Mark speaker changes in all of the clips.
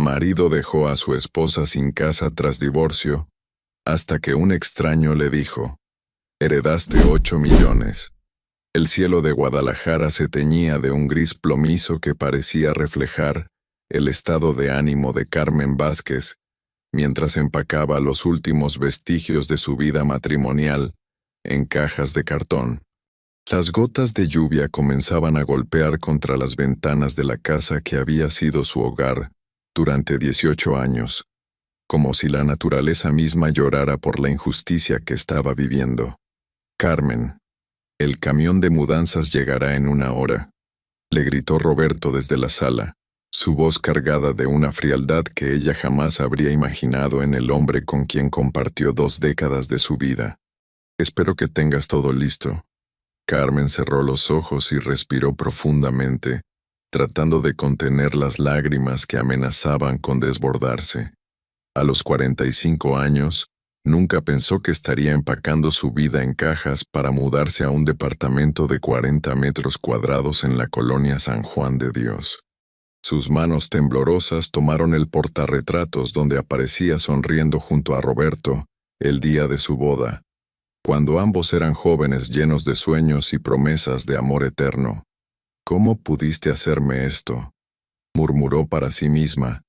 Speaker 1: marido dejó a su esposa sin casa tras divorcio, hasta que un extraño le dijo: «Heredaste 8 millones». El cielo de Guadalajara se teñía de un gris plomizo que parecía reflejar el estado de ánimo de Carmen Vázquez, mientras empacaba los últimos vestigios de su vida matrimonial en cajas de cartón. Las gotas de lluvia comenzaban a golpear contra las ventanas de la casa que había sido su hogar durante 18 años, como si la naturaleza misma llorara por la injusticia que estaba viviendo. «Carmen, el camión de mudanzas llegará en 1 hora», le gritó Roberto desde la sala, su voz cargada de una frialdad que ella jamás habría imaginado en el hombre con quien compartió 2 décadas de su vida. «Espero que tengas todo listo». Carmen cerró los ojos y respiró profundamente, tratando de contener las lágrimas que amenazaban con desbordarse. A los 45 años, nunca pensó que estaría empacando su vida en cajas para mudarse a un departamento de 40 metros cuadrados en la colonia San Juan de Dios. Sus manos temblorosas tomaron el portarretratos donde aparecía sonriendo junto a Roberto el día de su boda, cuando ambos eran jóvenes llenos de sueños y promesas de amor eterno. «¿Cómo pudiste hacerme esto?», murmuró para sí misma,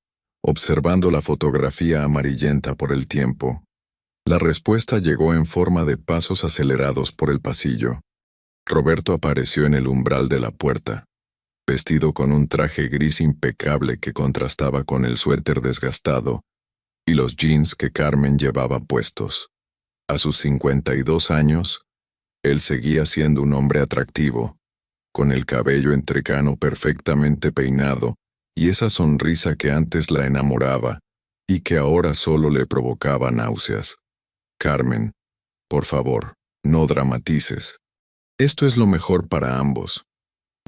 Speaker 1: observando la fotografía amarillenta por el tiempo. La respuesta llegó en forma de pasos acelerados por el pasillo. Roberto apareció en el umbral de la puerta, vestido con un traje gris impecable que contrastaba con el suéter desgastado y los jeans que Carmen llevaba puestos. A sus 52 años, él seguía siendo un hombre atractivo, con el cabello entrecano perfectamente peinado y esa sonrisa que antes la enamoraba y que ahora solo le provocaba náuseas. «Carmen, por favor, no dramatices. Esto es lo mejor para ambos»,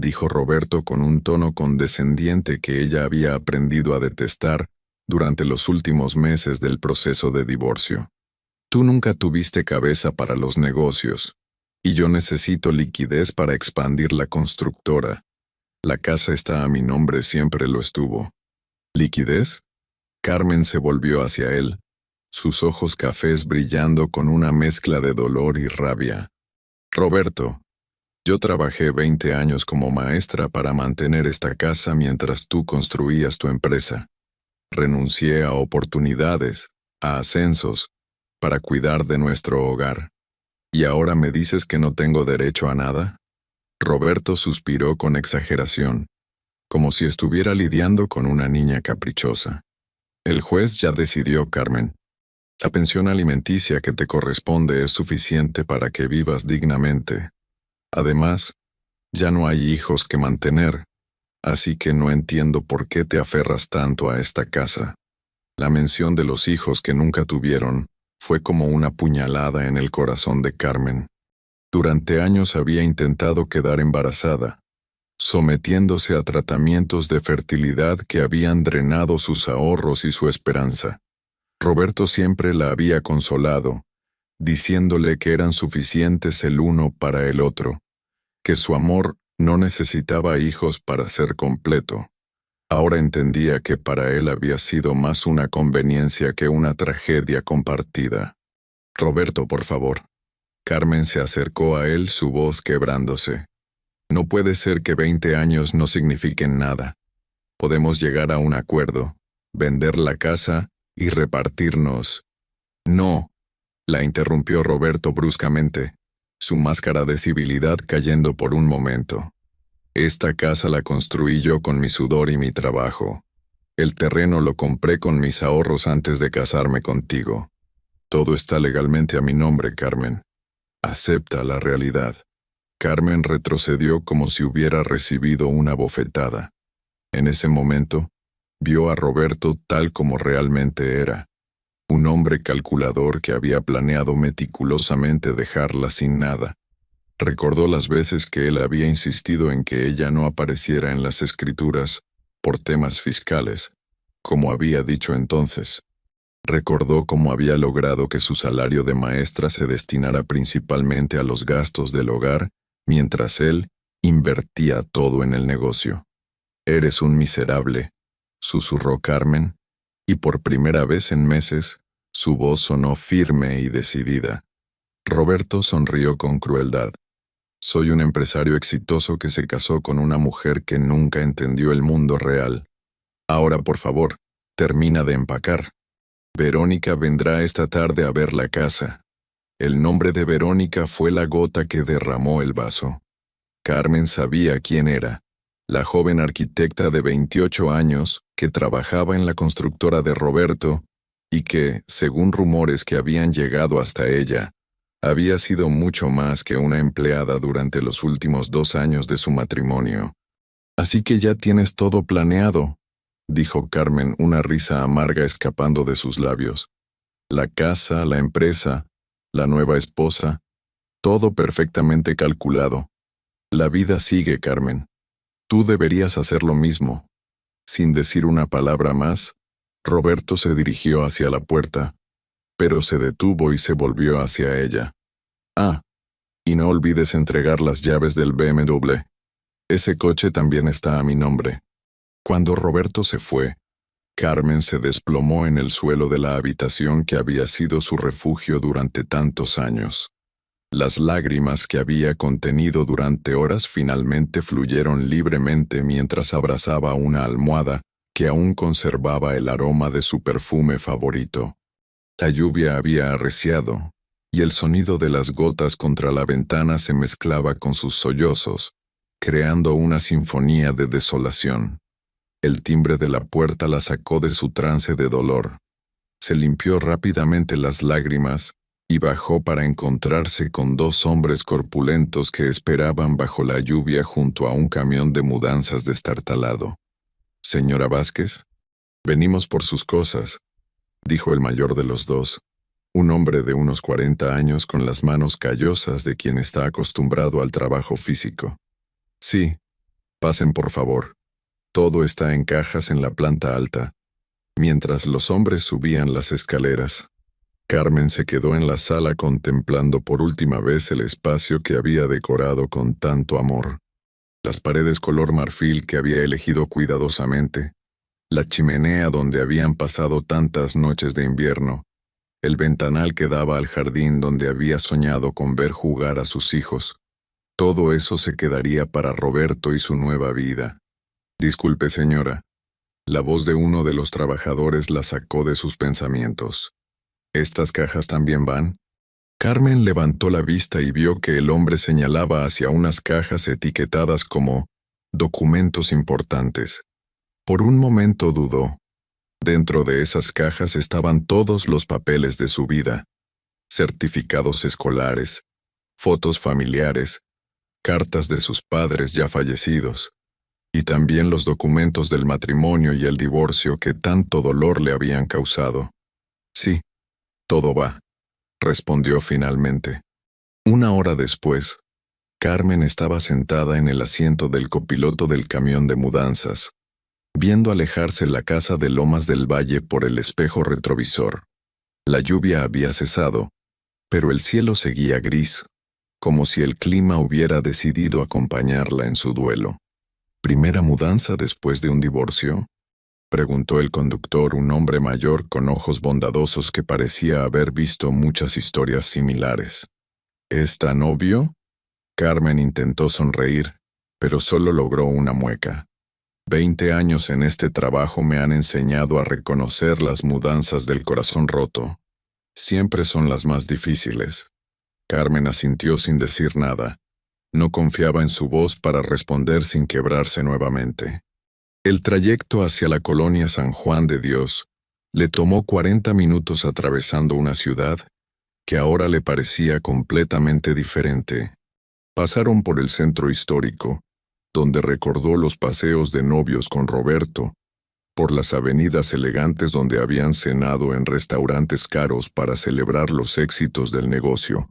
Speaker 1: dijo Roberto con un tono condescendiente que ella había aprendido a detestar durante los últimos meses del proceso de divorcio. «Tú nunca tuviste cabeza para los negocios, y yo necesito liquidez para expandir la constructora. La casa está a mi nombre, siempre lo estuvo». «¿Liquidez?». Carmen se volvió hacia él, sus ojos cafés brillando con una mezcla de dolor y rabia. «Roberto, yo trabajé 20 años como maestra para mantener esta casa mientras tú construías tu empresa. Renuncié a oportunidades, a ascensos, para cuidar de nuestro hogar. ¿Y ahora me dices que no tengo derecho a nada?». Roberto suspiró con exageración, como si estuviera lidiando con una niña caprichosa. «El juez ya decidió, Carmen. La pensión alimenticia que te corresponde es suficiente para que vivas dignamente. Además, ya no hay hijos que mantener, así que no entiendo por qué te aferras tanto a esta casa». La mención de los hijos que nunca tuvieron fue como una puñalada en el corazón de Carmen. Durante años había intentado quedar embarazada, sometiéndose a tratamientos de fertilidad que habían drenado sus ahorros y su esperanza. Roberto siempre la había consolado, diciéndole que eran suficientes el uno para el otro, que su amor no necesitaba hijos para ser completo. Ahora entendía que para él había sido más una conveniencia que una tragedia compartida. «Roberto, por favor». Carmen se acercó a él, su voz quebrándose. «No puede ser que 20 años no signifiquen nada. Podemos llegar a un acuerdo, vender la casa y repartirnos». «No», la interrumpió Roberto bruscamente, su máscara de civilidad cayendo por un momento. «Esta casa la construí yo con mi sudor y mi trabajo. El terreno lo compré con mis ahorros antes de casarme contigo. Todo está legalmente a mi nombre, Carmen. Acepta la realidad». Carmen retrocedió como si hubiera recibido una bofetada. En ese momento, vio a Roberto tal como realmente era, un hombre calculador que había planeado meticulosamente dejarla sin nada. Recordó las veces que él había insistido en que ella no apareciera en las escrituras por temas fiscales, como había dicho entonces. Recordó cómo había logrado que su salario de maestra se destinara principalmente a los gastos del hogar, mientras él invertía todo en el negocio. «Eres un miserable», susurró Carmen, y por primera vez en meses, su voz sonó firme y decidida. Roberto sonrió con crueldad. Soy un empresario exitoso que se casó con una mujer que nunca entendió el mundo real. Ahora, por favor, termina de empacar. Verónica vendrá esta tarde a ver la casa. El nombre de Verónica fue la gota que derramó el vaso. Carmen sabía quién era, la joven arquitecta de 28 años que trabajaba en la constructora de Roberto y que, según rumores que habían llegado hasta ella, había sido mucho más que una empleada durante los últimos 2 años de su matrimonio. «Así que ya tienes todo planeado», dijo Carmen, una risa amarga escapando de sus labios. «La casa, la empresa, la nueva esposa, todo perfectamente calculado. La vida sigue, Carmen. Tú deberías hacer lo mismo». Sin decir una palabra más, Roberto se dirigió hacia la puerta, pero se detuvo y se volvió hacia ella. «Ah, y no olvides entregar las llaves del BMW. Ese coche también está a mi nombre». Cuando Roberto se fue, Carmen se desplomó en el suelo de la habitación que había sido su refugio durante tantos años. Las lágrimas que había contenido durante horas finalmente fluyeron libremente mientras abrazaba una almohada que aún conservaba el aroma de su perfume favorito. La lluvia había arreciado, y el sonido de las gotas contra la ventana se mezclaba con sus sollozos, creando una sinfonía de desolación. El timbre de la puerta la sacó de su trance de dolor. Se limpió rápidamente las lágrimas y bajó para encontrarse con 2 hombres corpulentos que esperaban bajo la lluvia junto a un camión de mudanzas destartalado. «Señora Vázquez, venimos por sus cosas», dijo el mayor de los dos, un hombre de unos 40 años con las manos callosas de quien está acostumbrado al trabajo físico. «Sí, pasen por favor. Todo está en cajas en la planta alta». Mientras los hombres subían las escaleras, Carmen se quedó en la sala contemplando por última vez el espacio que había decorado con tanto amor. Las paredes color marfil que había elegido cuidadosamente, la chimenea donde habían pasado tantas noches de invierno, el ventanal que daba al jardín donde había soñado con ver jugar a sus hijos. Todo eso se quedaría para Roberto y su nueva vida. «Disculpe, señora». La voz de uno de los trabajadores la sacó de sus pensamientos. «¿Estas cajas también van?» Carmen levantó la vista y vio que el hombre señalaba hacia unas cajas etiquetadas como «documentos importantes». Por un momento dudó. Dentro de esas cajas estaban todos los papeles de su vida: certificados escolares, fotos familiares, cartas de sus padres ya fallecidos, y también los documentos del matrimonio y el divorcio que tanto dolor le habían causado. «Sí, todo va», respondió finalmente. 1 hora después, Carmen estaba sentada en el asiento del copiloto del camión de mudanzas, viendo alejarse la casa de Lomas del Valle por el espejo retrovisor. La lluvia había cesado, pero el cielo seguía gris, como si el clima hubiera decidido acompañarla en su duelo. «¿Primera mudanza después de un divorcio?», preguntó el conductor, un hombre mayor con ojos bondadosos que parecía haber visto muchas historias similares. «¿Es tan obvio?». Carmen intentó sonreír, pero solo logró una mueca. 20 años en este trabajo me han enseñado a reconocer las mudanzas del corazón roto. Siempre son las más difíciles». Carmen asintió sin decir nada. No confiaba en su voz para responder sin quebrarse nuevamente. El trayecto hacia la colonia San Juan de Dios le tomó 40 minutos atravesando una ciudad que ahora le parecía completamente diferente. Pasaron por el centro histórico, donde recordó los paseos de novios con Roberto, por las avenidas elegantes donde habían cenado en restaurantes caros para celebrar los éxitos del negocio,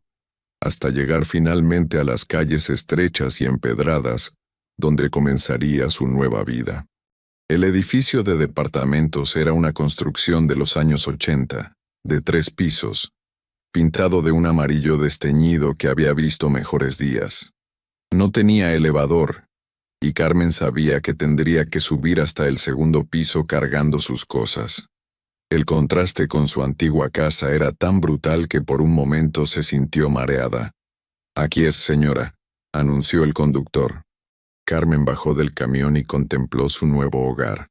Speaker 1: hasta llegar finalmente a las calles estrechas y empedradas, donde comenzaría su nueva vida. El edificio de departamentos era una construcción de los años 80, de 3 pisos, pintado de un amarillo desteñido que había visto mejores días. No tenía elevador, y Carmen sabía que tendría que subir hasta el segundo piso cargando sus cosas. El contraste con su antigua casa era tan brutal que por un momento se sintió mareada. «Aquí es, señora», anunció el conductor. Carmen bajó del camión y contempló su nuevo hogar.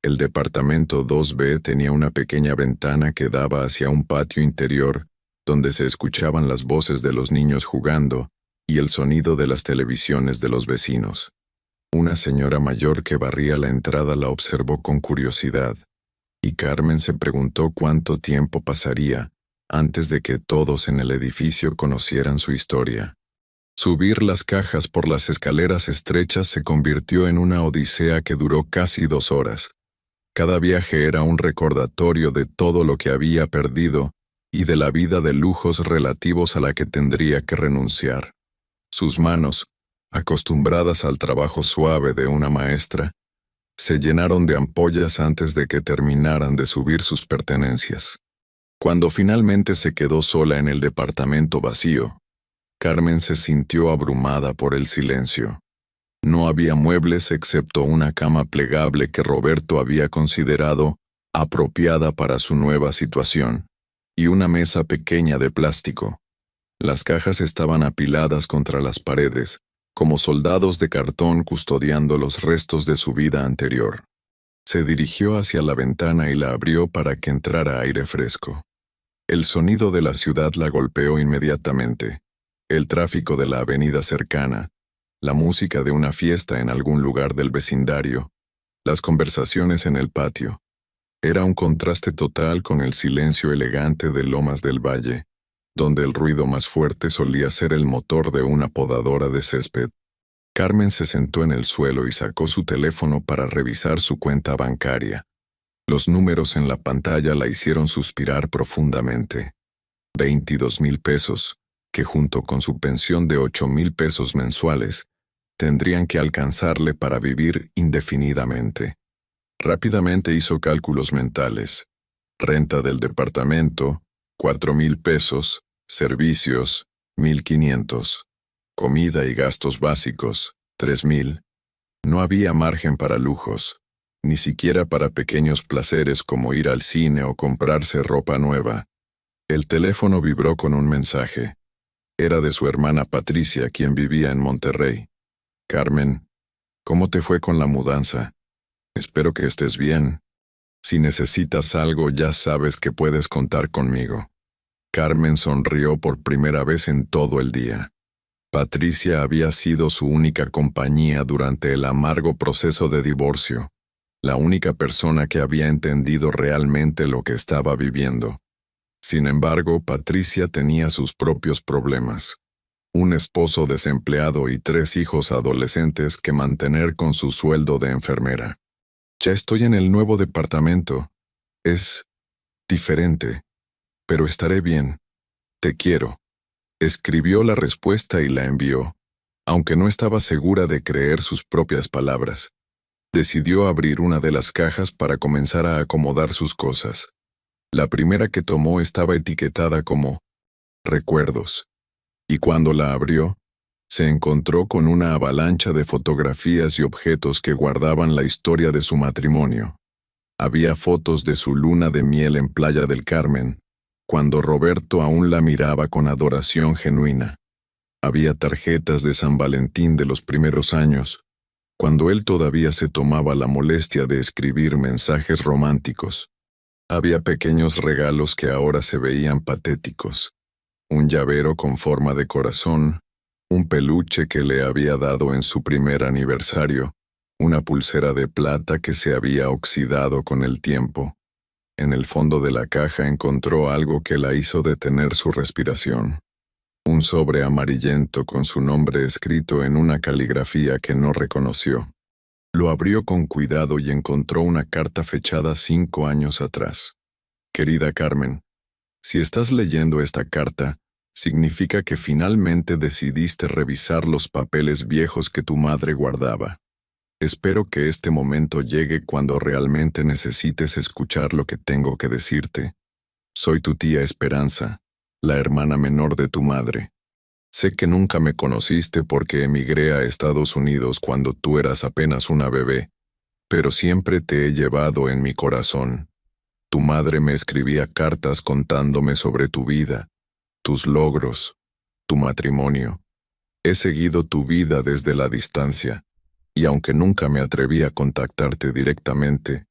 Speaker 1: El departamento 2B tenía una pequeña ventana que daba hacia un patio interior, donde se escuchaban las voces de los niños jugando y el sonido de las televisiones de los vecinos. Una señora mayor que barría la entrada la observó con curiosidad, y Carmen se preguntó cuánto tiempo pasaría antes de que todos en el edificio conocieran su historia. Subir las cajas por las escaleras estrechas se convirtió en una odisea que duró casi 2 horas. Cada viaje era un recordatorio de todo lo que había perdido y de la vida de lujos relativos a la que tendría que renunciar. Sus manos, acostumbradas al trabajo suave de una maestra, se llenaron de ampollas antes de que terminaran de subir sus pertenencias. Cuando finalmente se quedó sola en el departamento vacío, Carmen se sintió abrumada por el silencio. No había muebles excepto una cama plegable que Roberto había considerado apropiada para su nueva situación, y una mesa pequeña de plástico. Las cajas estaban apiladas contra las paredes, como soldados de cartón custodiando los restos de su vida anterior. Se dirigió hacia la ventana y la abrió para que entrara aire fresco. El sonido de la ciudad la golpeó inmediatamente. El tráfico de la avenida cercana, la música de una fiesta en algún lugar del vecindario, las conversaciones en el patio. Era un contraste total con el silencio elegante de Lomas del Valle, donde el ruido más fuerte solía ser el motor de una podadora de césped. Carmen se sentó en el suelo y sacó su teléfono para revisar su cuenta bancaria. Los números en la pantalla la hicieron suspirar profundamente. 22,000 pesos, que junto con su pensión de 8,000 pesos mensuales, tendrían que alcanzarle para vivir indefinidamente. Rápidamente hizo cálculos mentales. Renta del departamento, 4,000 pesos, servicios, 1,500. Comida y gastos básicos, 3,000. No había margen para lujos, ni siquiera para pequeños placeres como ir al cine o comprarse ropa nueva. El teléfono vibró con un mensaje. Era de su hermana Patricia, quien vivía en Monterrey. «Carmen, ¿cómo te fue con la mudanza? Espero que estés bien. Si necesitas algo, ya sabes que puedes contar conmigo». Carmen sonrió por primera vez en todo el día. Patricia había sido su única compañía durante el amargo proceso de divorcio, la única persona que había entendido realmente lo que estaba viviendo. Sin embargo, Patricia tenía sus propios problemas. Un esposo desempleado y 3 hijos adolescentes que mantener con su sueldo de enfermera. «Ya estoy en el nuevo departamento. Es diferente, pero estaré bien. Te quiero». Escribió la respuesta y la envió, aunque no estaba segura de creer sus propias palabras. Decidió abrir una de las cajas para comenzar a acomodar sus cosas. La primera que tomó estaba etiquetada como «Recuerdos», y cuando la abrió, se encontró con una avalancha de fotografías y objetos que guardaban la historia de su matrimonio. Había fotos de su luna de miel en Playa del Carmen, cuando Roberto aún la miraba con adoración genuina. Había tarjetas de San Valentín de los primeros años, cuando él todavía se tomaba la molestia de escribir mensajes románticos. Había pequeños regalos que ahora se veían patéticos. Un llavero con forma de corazón, un peluche que le había dado en su primer aniversario, una pulsera de plata que se había oxidado con el tiempo. En el fondo de la caja encontró algo que la hizo detener su respiración. Un sobre amarillento con su nombre escrito en una caligrafía que no reconoció. Lo abrió con cuidado y encontró una carta fechada 5 años atrás. «Querida Carmen, si estás leyendo esta carta, significa que finalmente decidiste revisar los papeles viejos que tu madre guardaba. Espero que este momento llegue cuando realmente necesites escuchar lo que tengo que decirte. Soy tu tía Esperanza, la hermana menor de tu madre. Sé que nunca me conociste porque emigré a Estados Unidos cuando tú eras apenas una bebé, pero siempre te he llevado en mi corazón. Tu madre me escribía cartas contándome sobre tu vida, tus logros, tu matrimonio. He seguido tu vida desde la distancia, y aunque nunca me atreví a contactarte directamente,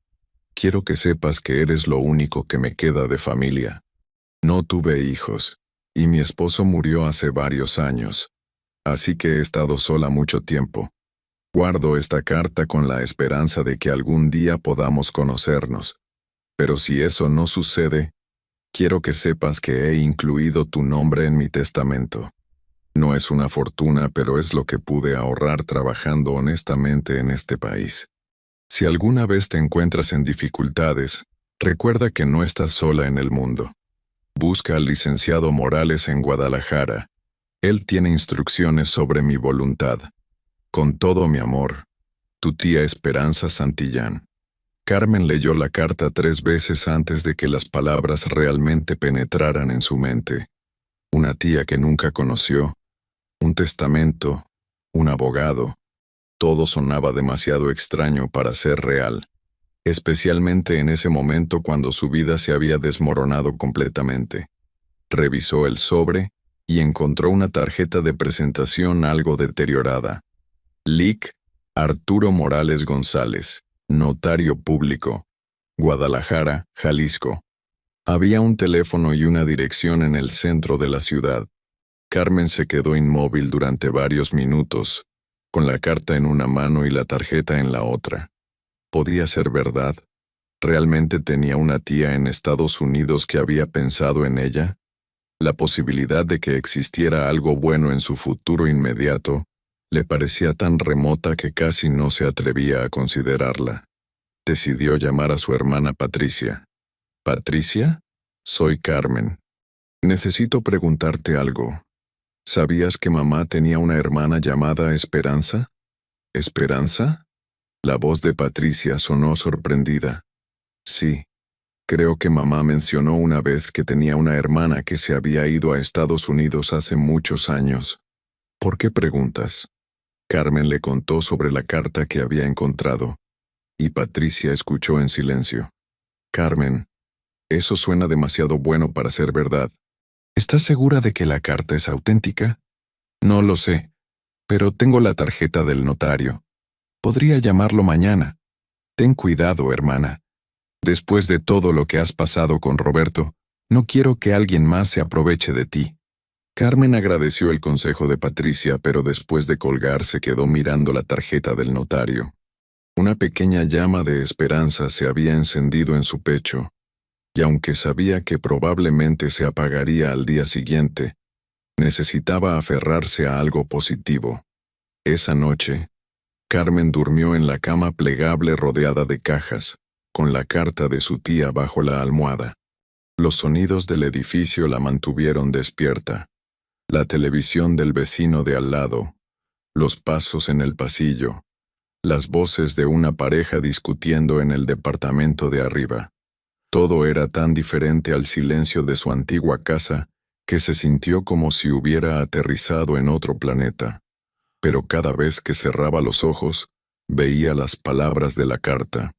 Speaker 1: quiero que sepas que eres lo único que me queda de familia. No tuve hijos, y mi esposo murió hace varios años, así que he estado sola mucho tiempo. Guardo esta carta con la esperanza de que algún día podamos conocernos, pero si eso no sucede, quiero que sepas que he incluido tu nombre en mi testamento. No es una fortuna, pero es lo que pude ahorrar trabajando honestamente en este país. Si alguna vez te encuentras en dificultades, recuerda que no estás sola en el mundo. Busca al licenciado Morales en Guadalajara. Él tiene instrucciones sobre mi voluntad. Con todo mi amor, tu tía Esperanza Santillán. Carmen leyó la carta 3 veces antes de que las palabras realmente penetraran en su mente. Una tía que nunca conoció, un testamento, un abogado. Todo sonaba demasiado extraño para ser real, especialmente en ese momento cuando su vida se había desmoronado completamente. Revisó el sobre y encontró una tarjeta de presentación algo deteriorada. Lic. Arturo Morales González, notario público, Guadalajara, Jalisco. Había un teléfono y una dirección en el centro de la ciudad. Carmen se quedó inmóvil durante varios minutos, con la carta en una mano y la tarjeta en la otra. ¿Podía ser verdad? ¿Realmente tenía una tía en Estados Unidos que había pensado en ella? La posibilidad de que existiera algo bueno en su futuro inmediato le parecía tan remota que casi no se atrevía a considerarla. Decidió llamar a su hermana Patricia. «¿Patricia? Soy Carmen. Necesito preguntarte algo. ¿Sabías que mamá tenía una hermana llamada Esperanza?» «¿Esperanza?» La voz de Patricia sonó sorprendida. «Sí. Creo que mamá mencionó una vez que tenía una hermana que se había ido a Estados Unidos hace muchos años. ¿Por qué preguntas?» Carmen le contó sobre la carta que había encontrado, y Patricia escuchó en silencio. «Carmen, eso suena demasiado bueno para ser verdad. ¿Estás segura de que la carta es auténtica?» «No lo sé, pero tengo la tarjeta del notario. Podría llamarlo mañana. Ten cuidado, hermana. Después de todo lo que has pasado con Roberto, no quiero que alguien más se aproveche de ti». Carmen agradeció el consejo de Patricia, pero después de colgar se quedó mirando la tarjeta del notario. Una pequeña llama de esperanza se había encendido en su pecho, y aunque sabía que probablemente se apagaría al día siguiente, necesitaba aferrarse a algo positivo. Esa noche, Carmen durmió en la cama plegable rodeada de cajas, con la carta de su tía bajo la almohada. Los sonidos del edificio la mantuvieron despierta. La televisión del vecino de al lado, los pasos en el pasillo, las voces de una pareja discutiendo en el departamento de arriba. Todo era tan diferente al silencio de su antigua casa que se sintió como si hubiera aterrizado en otro planeta. Pero cada vez que cerraba los ojos, veía las palabras de la carta.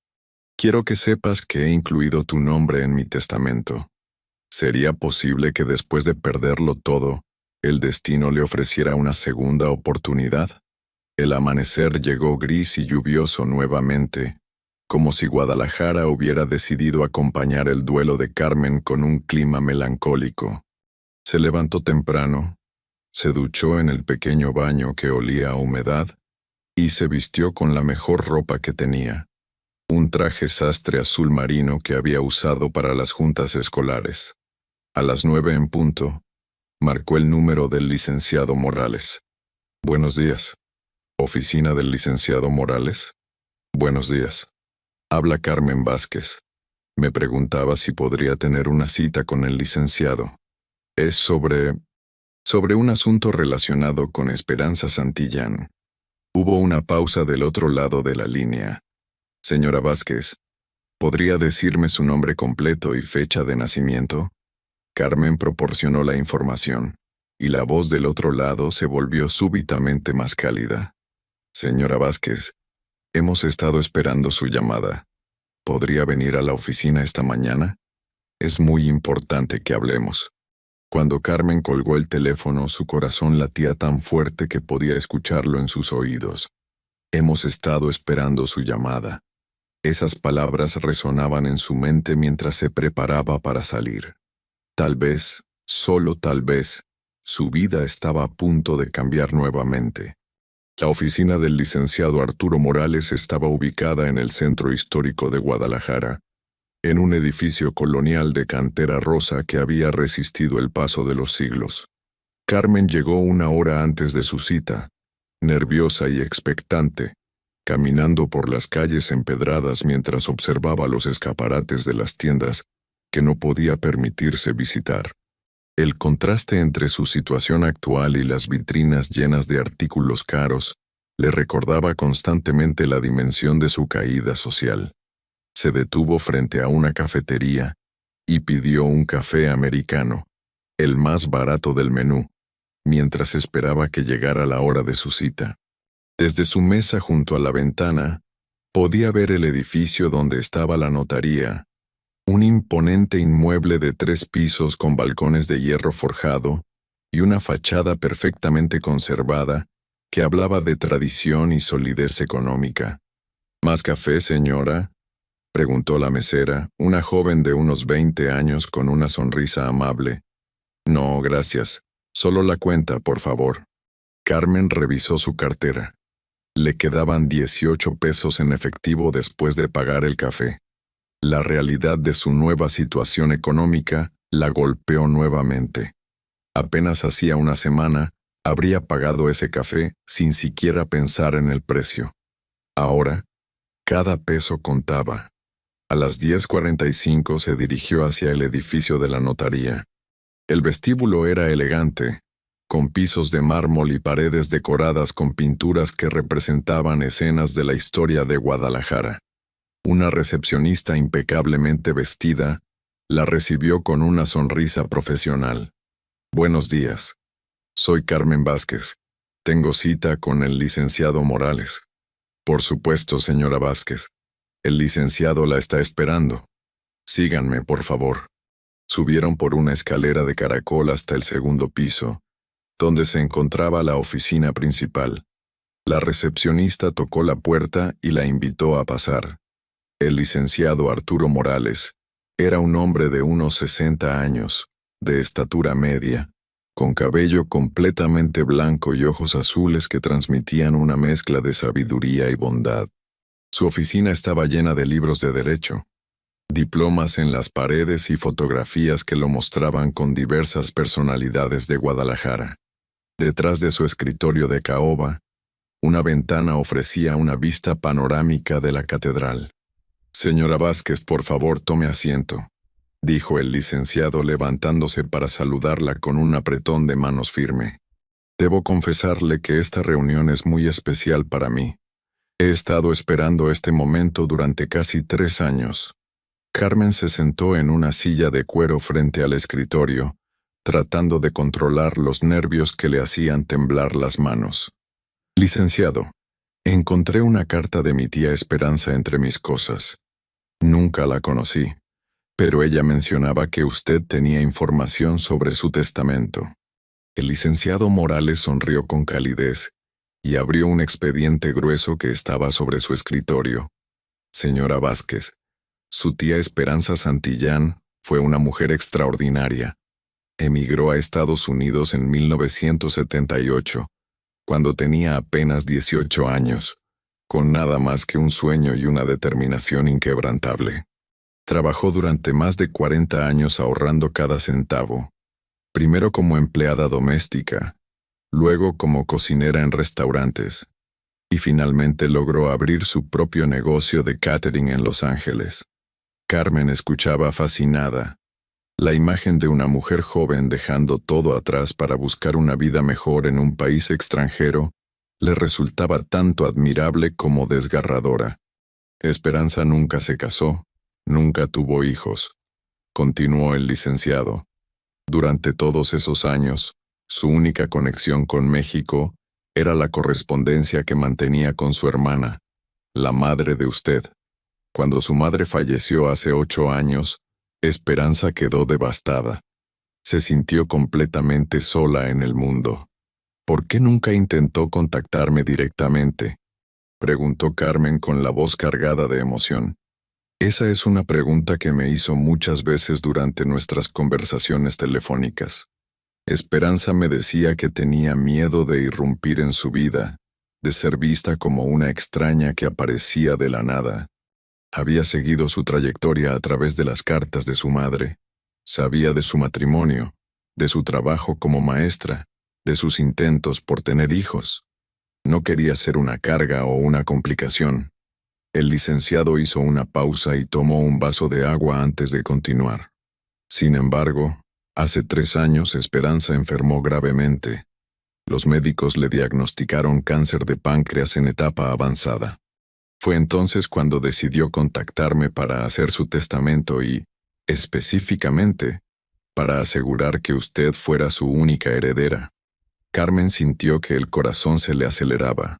Speaker 1: «Quiero que sepas que he incluido tu nombre en mi testamento. ¿Sería posible que después de perderlo todo, el destino le ofreciera una segunda oportunidad?» El amanecer llegó gris y lluvioso nuevamente, como si Guadalajara hubiera decidido acompañar el duelo de Carmen con un clima melancólico. Se levantó temprano, se duchó en el pequeño baño que olía a humedad y se vistió con la mejor ropa que tenía, un traje sastre azul marino que había usado para las juntas escolares. A las 9 en punto, marcó el número del licenciado Morales. «Buenos días. ¿Oficina del licenciado Morales?» «Buenos días. Habla Carmen Vázquez. Me preguntaba si podría tener una cita con el licenciado. Es sobre un asunto relacionado con Esperanza Santillán». Hubo una pausa del otro lado de la línea. «Señora Vázquez, ¿podría decirme su nombre completo y fecha de nacimiento?» Carmen proporcionó la información. y la voz del otro lado se volvió súbitamente más cálida. Señora Vázquez, hemos estado esperando su llamada. ¿Podría venir a la oficina esta mañana? Es muy importante que hablemos. Cuando Carmen colgó el teléfono, su corazón latía tan fuerte que podía escucharlo en sus oídos. Hemos estado esperando su llamada. Esas palabras resonaban en su mente mientras se preparaba para salir. Tal vez, solo tal vez, su vida estaba a punto de cambiar nuevamente. La oficina del licenciado Arturo Morales estaba ubicada en el centro histórico de Guadalajara, en un edificio colonial de cantera rosa que había resistido el paso de los siglos. Carmen llegó 1 hora antes de su cita, nerviosa y expectante, caminando por las calles empedradas mientras observaba los escaparates de las tiendas que no podía permitirse visitar. El contraste entre su situación actual y las vitrinas llenas de artículos caros le recordaba constantemente la dimensión de su caída social. Se detuvo frente a una cafetería y pidió un café americano, el más barato del menú, mientras esperaba que llegara la hora de su cita. Desde su mesa junto a la ventana, podía ver el edificio donde estaba la notaría, un imponente inmueble de 3 pisos con balcones de hierro forjado y una fachada perfectamente conservada que hablaba de tradición y solidez económica. ¿Más café, señora?, preguntó la mesera, una joven de unos 20 años con una sonrisa amable. No, gracias. Solo la cuenta, por favor. Carmen revisó su cartera. Le quedaban 18 pesos en efectivo después de pagar el café. La realidad de su nueva situación económica la golpeó nuevamente. Apenas hacía una semana, habría pagado ese café sin siquiera pensar en el precio. Ahora, cada peso contaba. A las 10:45 se dirigió hacia el edificio de la notaría. El vestíbulo era elegante, con pisos de mármol y paredes decoradas con pinturas que representaban escenas de la historia de Guadalajara. Una recepcionista impecablemente vestida la recibió con una sonrisa profesional. Buenos días. Soy Carmen Vázquez. Tengo cita con el licenciado Morales. Por supuesto, señora Vázquez. El licenciado la está esperando. Síganme, por favor. Subieron por una escalera de caracol hasta el 2.º piso, donde se encontraba la oficina principal. La recepcionista tocó la puerta y la invitó a pasar. El licenciado Arturo Morales era un hombre de unos 60 años, de estatura media, con cabello completamente blanco y ojos azules que transmitían una mezcla de sabiduría y bondad. Su oficina estaba llena de libros de derecho, diplomas en las paredes y fotografías que lo mostraban con diversas personalidades de Guadalajara. Detrás de su escritorio de caoba, una ventana ofrecía una vista panorámica de la catedral. Señora Vázquez, por favor, tome asiento, dijo el licenciado levantándose para saludarla con un apretón de manos firme. Debo confesarle que esta reunión es muy especial para mí. He estado esperando este momento durante casi 3 años. Carmen se sentó en una silla de cuero frente al escritorio, tratando de controlar los nervios que le hacían temblar las manos. Licenciado, encontré una carta de mi tía Esperanza entre mis cosas. Nunca la conocí, pero ella mencionaba que usted tenía información sobre su testamento. El licenciado Morales sonrió con calidez y abrió un expediente grueso que estaba sobre su escritorio. Señora Vázquez, su tía Esperanza Santillán fue una mujer extraordinaria. Emigró a Estados Unidos en 1978, cuando tenía apenas 18 años, con nada más que un sueño y una determinación inquebrantable. Trabajó durante más de 40 años ahorrando cada centavo, primero como empleada doméstica, luego como cocinera en restaurantes, y finalmente logró abrir su propio negocio de catering en Los Ángeles. Carmen escuchaba fascinada. La imagen de una mujer joven dejando todo atrás para buscar una vida mejor en un país extranjero le resultaba tanto admirable como desgarradora. Esperanza nunca se casó, nunca tuvo hijos, continuó el licenciado. Durante todos esos años, Su única conexión con México era la correspondencia que mantenía con su hermana, la madre de usted. Cuando su madre falleció hace 8 años, Esperanza quedó devastada. Se sintió completamente sola en el mundo. ¿Por qué nunca intentó contactarme directamente?, preguntó Carmen con la voz cargada de emoción. Esa es una pregunta que me hizo muchas veces durante nuestras conversaciones telefónicas. Esperanza me decía que tenía miedo de irrumpir en su vida, de ser vista como una extraña que aparecía de la nada. Había seguido su trayectoria a través de las cartas de su madre. Sabía de su matrimonio, de su trabajo como maestra, de sus intentos por tener hijos. No quería ser una carga o una complicación. El licenciado hizo una pausa y tomó un vaso de agua antes de continuar. Sin embargo, hace 3 años Esperanza enfermó gravemente. Los médicos le diagnosticaron cáncer de páncreas en etapa avanzada. Fue entonces cuando decidió contactarme para hacer su testamento y, específicamente, para asegurar que usted fuera su única heredera. Carmen sintió que el corazón se le aceleraba.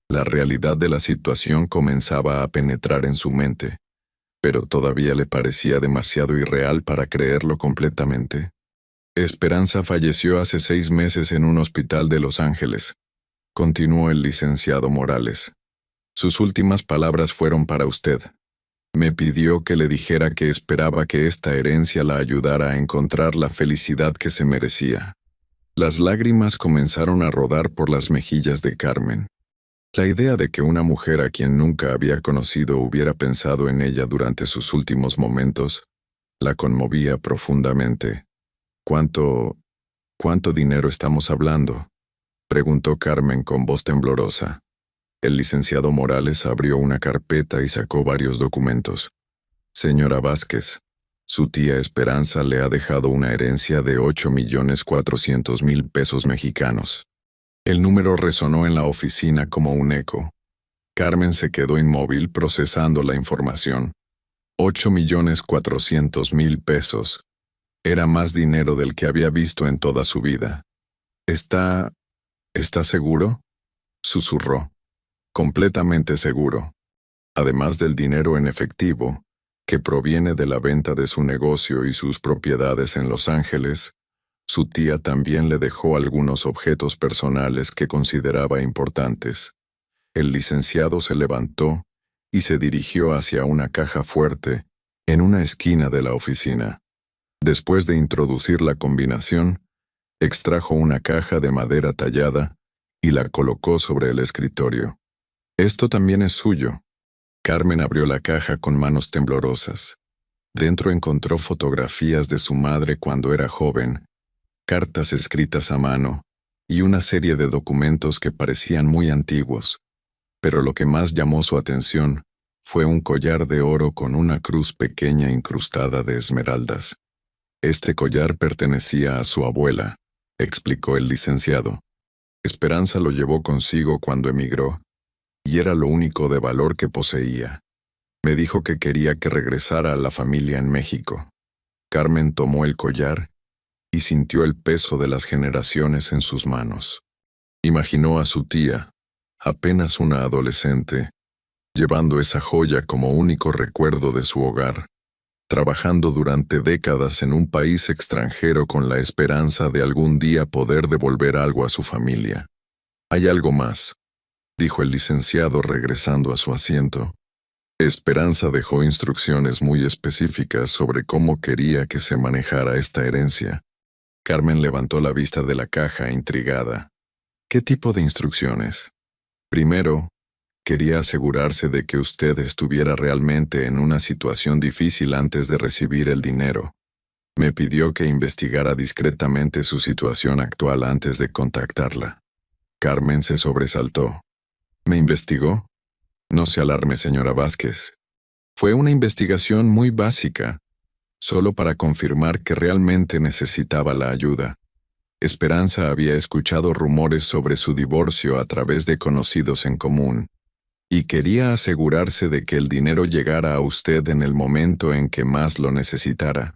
Speaker 1: La realidad de la situación comenzaba a penetrar en su mente, pero todavía le parecía demasiado irreal para creerlo completamente. Esperanza falleció hace 6 meses en un hospital de Los Ángeles, continuó el licenciado Morales. Sus últimas palabras fueron para usted. Me pidió que le dijera que esperaba que esta herencia la ayudara a encontrar la felicidad que se merecía. Las lágrimas comenzaron a rodar por las mejillas de Carmen. La idea de que una mujer a quien nunca había conocido hubiera pensado en ella durante sus últimos momentos la conmovía profundamente. ¿Cuánto dinero estamos hablando?, preguntó Carmen con voz temblorosa. El licenciado Morales abrió una carpeta y sacó varios documentos. Señora Vázquez, su tía Esperanza le ha dejado una herencia de 8.400.000 pesos mexicanos. El número resonó en la oficina como un eco. Carmen se quedó inmóvil procesando la información. 8.400.000 pesos. Era más dinero del que había visto en toda su vida. ¿Está seguro?, susurró. Completamente seguro. Además del dinero en efectivo, que proviene de la venta de su negocio y sus propiedades en Los Ángeles, su tía también le dejó algunos objetos personales que consideraba importantes. El licenciado se levantó y se dirigió hacia una caja fuerte en una esquina de la oficina. Después de introducir la combinación, extrajo una caja de madera tallada y la colocó sobre el escritorio. Esto también es suyo. Carmen abrió la caja con manos temblorosas. Dentro encontró fotografías de su madre cuando era joven, cartas escritas a mano y una serie de documentos que parecían muy antiguos. Pero lo que más llamó su atención fue un collar de oro con una cruz pequeña incrustada de esmeraldas. Este collar pertenecía a su abuela, explicó el licenciado. Esperanza lo llevó consigo cuando emigró, y era lo único de valor que poseía. Me dijo que quería que regresara a la familia en México. Carmen tomó el collar y sintió el peso de las generaciones en sus manos. Imaginó a su tía, apenas una adolescente, llevando esa joya como único recuerdo de su hogar, trabajando durante décadas en un país extranjero con la esperanza de algún día poder devolver algo a su familia. Hay algo más, dijo el licenciado regresando a su asiento. Esperanza dejó instrucciones muy específicas sobre cómo quería que se manejara esta herencia. Carmen levantó la vista de la caja intrigada. ¿Qué tipo de instrucciones? Primero, quería asegurarse de que usted estuviera realmente en una situación difícil antes de recibir el dinero. Me pidió que investigara discretamente su situación actual antes de contactarla. Carmen se sobresaltó. ¿Me investigó? No se alarme, señora Vázquez. Fue una investigación muy básica, solo para confirmar que realmente necesitaba la ayuda. Esperanza había escuchado rumores sobre su divorcio a través de conocidos en común, y quería asegurarse de que el dinero llegara a usted en el momento en que más lo necesitara.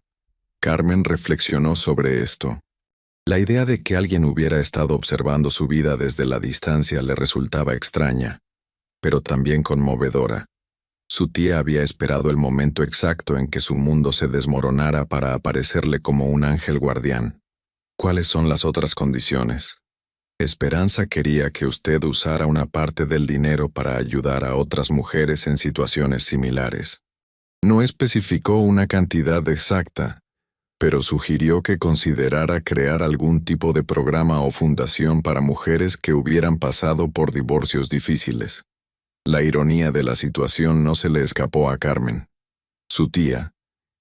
Speaker 1: Carmen reflexionó sobre esto. La idea de que alguien hubiera estado observando su vida desde la distancia le resultaba extraña, pero también conmovedora. Su tía había esperado el momento exacto en que su mundo se desmoronara para aparecerle como un ángel guardián. ¿Cuáles son las otras condiciones? Esperanza quería que usted usara una parte del dinero para ayudar a otras mujeres en situaciones similares. No especificó una cantidad exacta, pero sugirió que considerara crear algún tipo de programa o fundación para mujeres que hubieran pasado por divorcios difíciles. La ironía de la situación no se le escapó a Carmen. Su tía,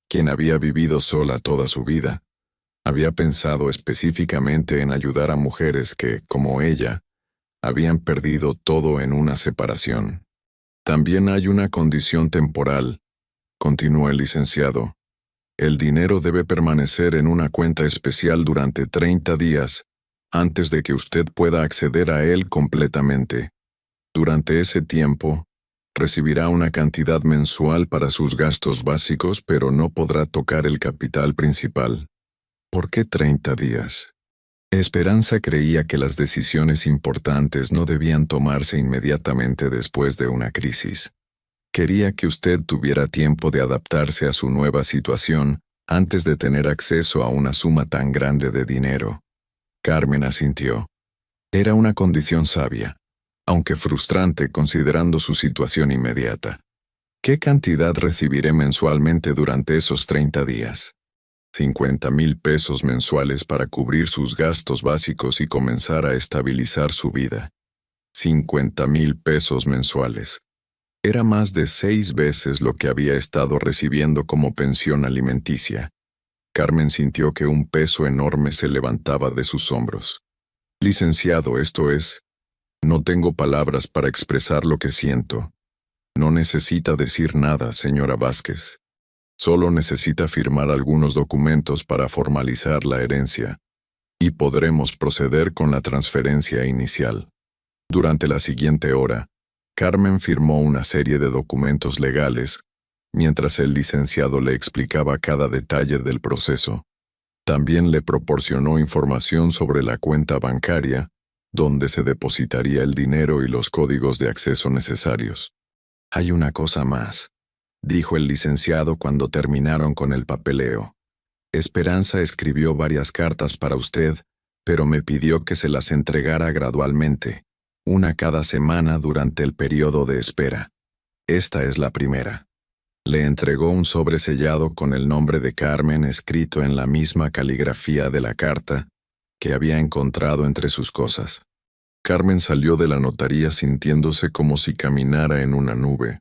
Speaker 1: quien había vivido sola toda su vida, había pensado específicamente en ayudar a mujeres que, como ella, habían perdido todo en una separación. También hay una condición temporal, continuó el licenciado. El dinero debe permanecer en una cuenta especial durante 30 días, antes de que usted pueda acceder a él completamente. Durante ese tiempo, recibirá una cantidad mensual para sus gastos básicos, pero no podrá tocar el capital principal. ¿Por qué 30 días? Esperanza creía que las decisiones importantes no debían tomarse inmediatamente después de una crisis. Quería que usted tuviera tiempo de adaptarse a su nueva situación antes de tener acceso a una suma tan grande de dinero. Carmen asintió. Era una condición sabia, aunque frustrante considerando su situación inmediata. ¿Qué cantidad recibiré mensualmente durante esos 30 días? 50,000 pesos mensuales para cubrir sus gastos básicos y comenzar a estabilizar su vida. 50,000 pesos mensuales. Era más de 6 veces lo que había estado recibiendo como pensión alimenticia. Carmen sintió que un peso enorme se levantaba de sus hombros. Licenciado, esto es, no tengo palabras para expresar lo que siento. No necesita decir nada, señora Vázquez. Solo necesita firmar algunos documentos para formalizar la herencia, y podremos proceder con la transferencia inicial. Durante la siguiente hora, Carmen firmó una serie de documentos legales, mientras el licenciado le explicaba cada detalle del proceso. También le proporcionó información sobre la cuenta bancaria, donde se depositaría el dinero y los códigos de acceso necesarios. Hay una cosa más, dijo el licenciado cuando terminaron con el papeleo. Esperanza escribió varias cartas para usted, pero me pidió que se las entregara gradualmente, una cada semana durante el periodo de espera. Esta es la primera. Le entregó un sobre sellado con el nombre de Carmen escrito en la misma caligrafía de la carta que había encontrado entre sus cosas. Carmen salió de la notaría sintiéndose como si caminara en una nube.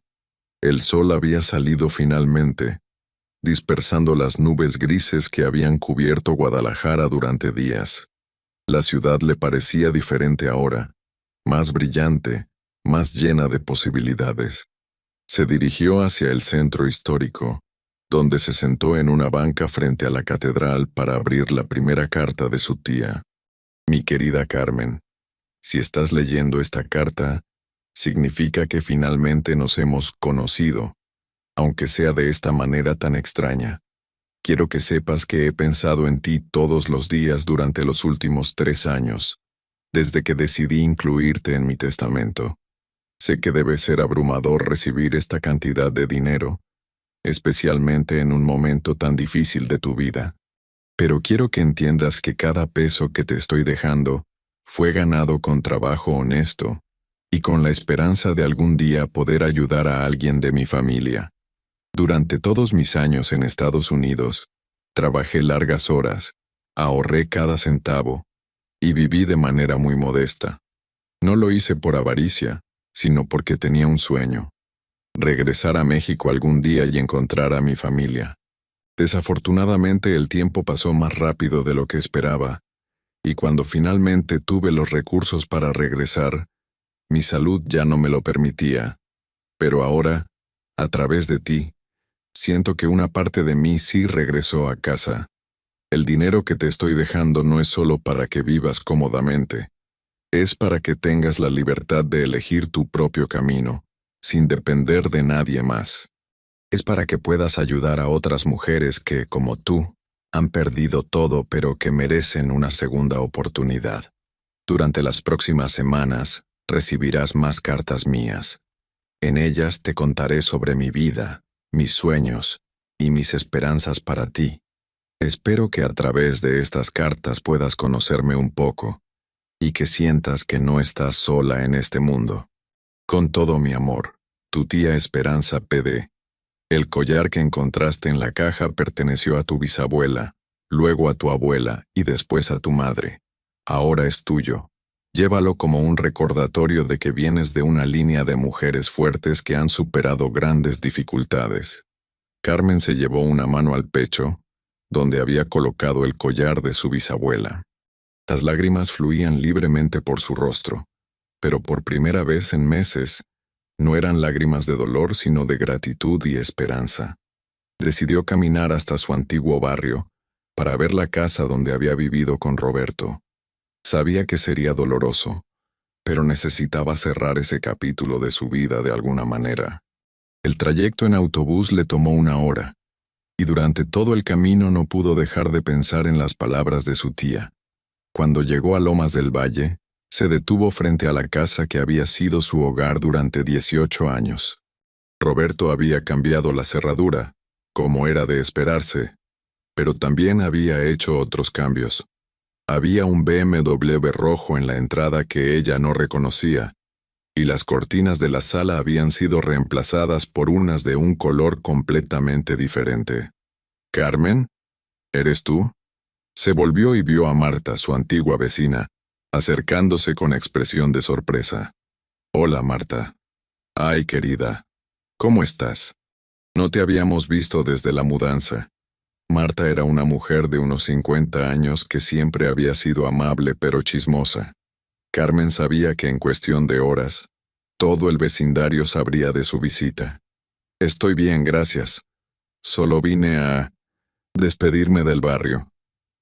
Speaker 1: El sol había salido finalmente, dispersando las nubes grises que habían cubierto Guadalajara durante días. La ciudad le parecía diferente ahora, más brillante, más llena de posibilidades. Se dirigió hacia el centro histórico, donde se sentó en una banca frente a la catedral para abrir la primera carta de su tía. Mi querida Carmen, si estás leyendo esta carta, significa que finalmente nos hemos conocido, aunque sea de esta manera tan extraña. Quiero que sepas que he pensado en ti todos los días durante los últimos 3 años, desde que decidí incluirte en mi testamento. Sé que debe ser abrumador recibir esta cantidad de dinero, especialmente en un momento tan difícil de tu vida. Pero quiero que entiendas que cada peso que te estoy dejando fue ganado con trabajo honesto y con la esperanza de algún día poder ayudar a alguien de mi familia. Durante todos mis años en Estados Unidos, trabajé largas horas, ahorré cada centavo y viví de manera muy modesta. No lo hice por avaricia, sino porque tenía un sueño: regresar a México algún día y encontrar a mi familia. Desafortunadamente el tiempo pasó más rápido de lo que esperaba, y cuando finalmente tuve los recursos para regresar, mi salud ya no me lo permitía. Pero ahora, a través de ti, siento que una parte de mí sí regresó a casa. El dinero que te estoy dejando no es solo para que vivas cómodamente. Es para que tengas la libertad de elegir tu propio camino, sin depender de nadie más. Es para que puedas ayudar a otras mujeres que, como tú, Han perdido todo, pero que merecen una segunda oportunidad. Durante las próximas semanas, recibirás más cartas mías. En ellas te contaré sobre mi vida, mis sueños y mis esperanzas para ti. Espero que a través de estas cartas puedas conocerme un poco y que sientas que no estás sola en este mundo. Con todo mi amor, tu tía Esperanza PD. El collar que encontraste en la caja perteneció a tu bisabuela, luego a tu abuela y después a tu madre. Ahora es tuyo. Llévalo como un recordatorio de que vienes de una línea de mujeres fuertes que han superado grandes dificultades. Carmen se llevó una mano al pecho, donde había colocado el collar de su bisabuela. Las lágrimas fluían libremente por su rostro, pero por primera vez en meses, no eran lágrimas de dolor sino de gratitud y esperanza. Decidió caminar hasta su antiguo barrio, para ver la casa donde había vivido con Roberto. Sabía que sería doloroso, pero necesitaba cerrar ese capítulo de su vida de alguna manera. El trayecto en autobús le tomó 1 hora, y durante todo el camino no pudo dejar de pensar en las palabras de su tía. Cuando llegó a Lomas del Valle, se detuvo frente a la casa que había sido su hogar durante 18 años. Roberto había cambiado la cerradura, como era de esperarse, pero también había hecho otros cambios. Había un BMW rojo en la entrada que ella no reconocía, y las cortinas de la sala habían sido reemplazadas por unas de un color completamente diferente. «¿Carmen? ¿Eres tú?». Se volvió y vio a Marta, su antigua vecina, acercándose con expresión de sorpresa. «Hola, Marta». «Ay, querida. ¿Cómo estás? No te habíamos visto desde la mudanza». Marta era una mujer de unos 50 años que siempre había sido amable pero chismosa. Carmen sabía que en cuestión de horas, todo el vecindario sabría de su visita. «Estoy bien, gracias. Solo vine a despedirme del barrio».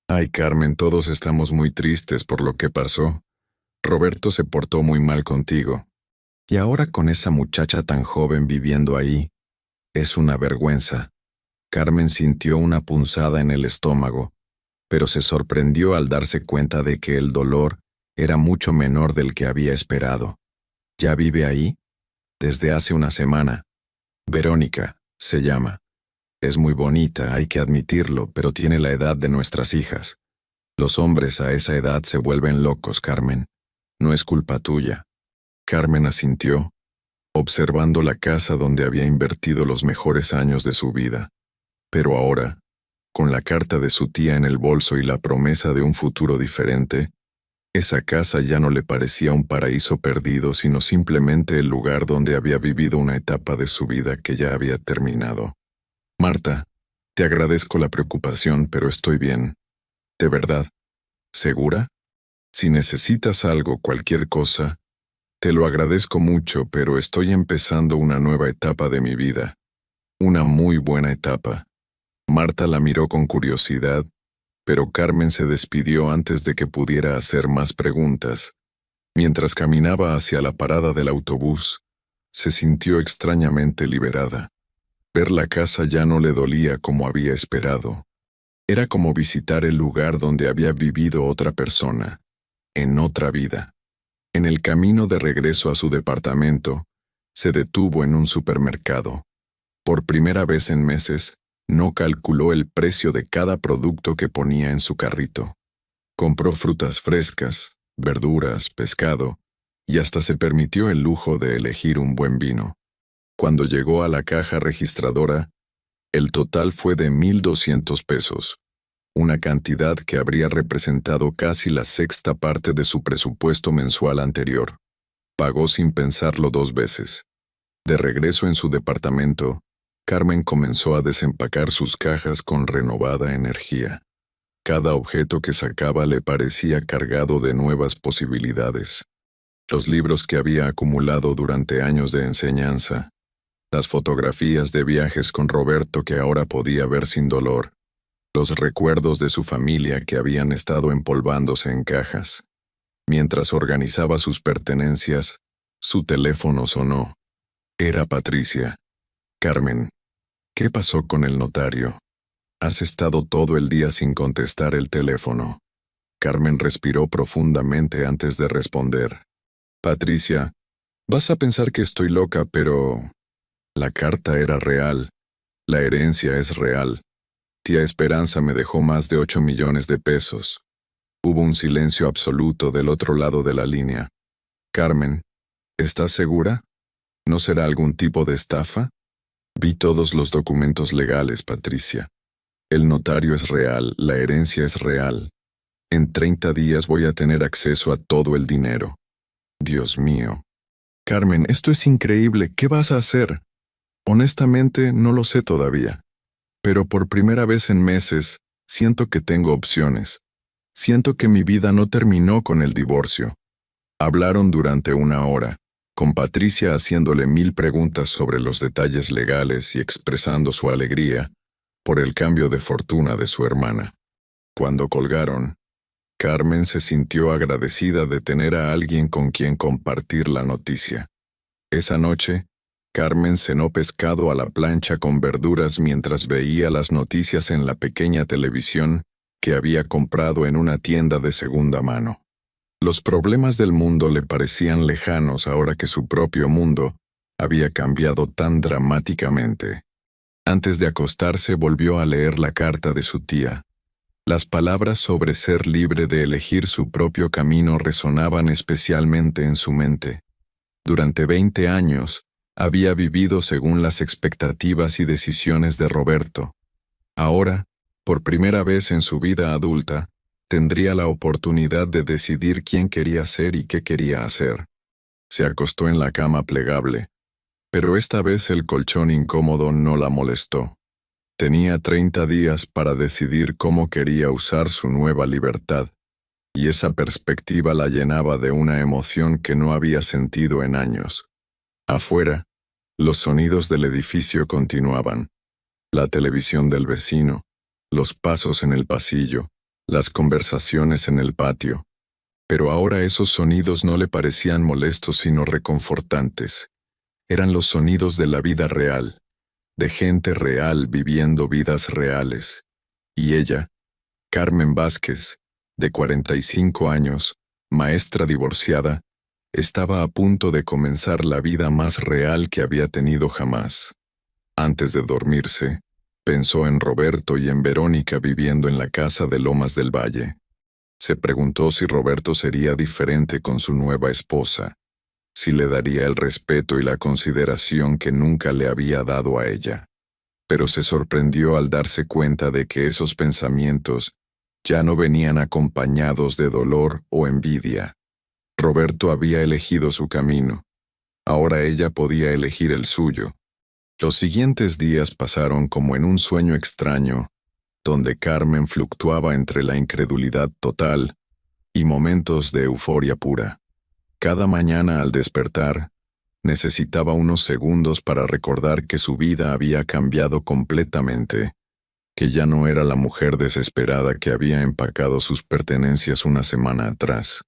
Speaker 1: «Ay, Carmen, todos estamos muy tristes por lo que pasó. Roberto se portó muy mal contigo. Y ahora con esa muchacha tan joven viviendo ahí, es una vergüenza». Carmen sintió una punzada en el estómago, pero se sorprendió al darse cuenta de que el dolor era mucho menor del que había esperado. «¿Ya vive ahí?». «Desde hace una semana. Verónica, se llama. Es muy bonita, hay que admitirlo, pero tiene la edad de nuestras hijas. Los hombres a esa edad se vuelven locos, Carmen. No es culpa tuya». Carmen asintió, observando la casa donde había invertido los mejores años de su vida. Pero ahora, con la carta de su tía en el bolso y la promesa de un futuro diferente, esa casa ya no le parecía un paraíso perdido, sino simplemente el lugar donde había vivido una etapa de su vida que ya había terminado. «Marta, te agradezco la preocupación, pero estoy bien. ¿De verdad? ¿Segura? Si necesitas algo, cualquier cosa, te lo agradezco mucho, pero estoy empezando una nueva etapa de mi vida. Una muy buena etapa». Marta la miró con curiosidad, pero Carmen se despidió antes de que pudiera hacer más preguntas. Mientras caminaba hacia la parada del autobús, se sintió extrañamente liberada. Ver la casa ya no le dolía como había esperado. Era como visitar el lugar donde había vivido otra persona, en otra vida. En el camino de regreso a su departamento, se detuvo en un supermercado. Por primera vez en meses, no calculó el precio de cada producto que ponía en su carrito. Compró frutas frescas, verduras, pescado, y hasta se permitió el lujo de elegir un buen vino. Cuando llegó a la caja registradora, el total fue de 1,200 pesos, una cantidad que habría representado casi la sexta parte de su presupuesto mensual anterior. Pagó sin pensarlo 2 veces. De regreso en su departamento, Carmen comenzó a desempacar sus cajas con renovada energía. Cada objeto que sacaba le parecía cargado de nuevas posibilidades. Los libros que había acumulado durante años de enseñanza, las fotografías de viajes con Roberto que ahora podía ver sin dolor, los recuerdos de su familia que habían estado empolvándose en cajas. Mientras organizaba sus pertenencias, su teléfono sonó. Era Patricia. «Carmen, ¿qué pasó con el notario?». Has estado todo el día sin contestar el teléfono. Carmen respiró profundamente antes de responder. Patricia, vas a pensar que estoy loca, pero... La carta era real. La herencia es real. Tía Esperanza me dejó más de 8 millones de pesos. Hubo un silencio absoluto del otro lado de la línea. Carmen, ¿estás segura? ¿No será algún tipo de estafa? Vi todos los documentos legales, Patricia. El notario es real, la herencia es real. En 30 días voy a tener acceso a todo el dinero. Dios mío. Carmen, esto es increíble. ¿Qué vas a hacer? Honestamente, no lo sé todavía. Pero por primera vez en meses, siento que tengo opciones. Siento que mi vida no terminó con el divorcio. Hablaron durante 1 hora, con Patricia haciéndole 1000 preguntas sobre los detalles legales y expresando su alegría por el cambio de fortuna de su hermana. Cuando colgaron, Carmen se sintió agradecida de tener a alguien con quien compartir la noticia. Esa noche, Carmen cenó pescado a la plancha con verduras mientras veía las noticias en la pequeña televisión que había comprado en una tienda de segunda mano. Los problemas del mundo le parecían lejanos ahora que su propio mundo había cambiado tan dramáticamente. Antes de acostarse volvió a leer la carta de su tía. Las palabras sobre ser libre de elegir su propio camino resonaban especialmente en su mente. Durante 20 años, había vivido según las expectativas y decisiones de Roberto. Ahora, por primera vez en su vida adulta, tendría la oportunidad de decidir quién quería ser y qué quería hacer. Se acostó en la cama plegable, pero esta vez el colchón incómodo no la molestó. Tenía 30 días para decidir cómo quería usar su nueva libertad, y esa perspectiva la llenaba de una emoción que no había sentido en años. Afuera, los sonidos del edificio continuaban. La televisión del vecino, los pasos en el pasillo, las conversaciones en el patio. Pero ahora esos sonidos no le parecían molestos sino reconfortantes. Eran los sonidos de la vida real, de gente real viviendo vidas reales. Y ella, Carmen Vázquez, de 45 años, maestra divorciada, estaba a punto de comenzar la vida más real que había tenido jamás. Antes de dormirse, pensó en Roberto y en Verónica viviendo en la casa de Lomas del Valle. Se preguntó si Roberto sería diferente con su nueva esposa, si le daría el respeto y la consideración que nunca le había dado a ella. Pero se sorprendió al darse cuenta de que esos pensamientos ya no venían acompañados de dolor o envidia. Roberto había elegido su camino. Ahora ella podía elegir el suyo. Los siguientes días pasaron como en un sueño extraño, donde Carmen fluctuaba entre la incredulidad total y momentos de euforia pura. Cada mañana al despertar, necesitaba unos segundos para recordar que su vida había cambiado completamente, que ya no era la mujer desesperada que había empacado sus pertenencias una semana atrás.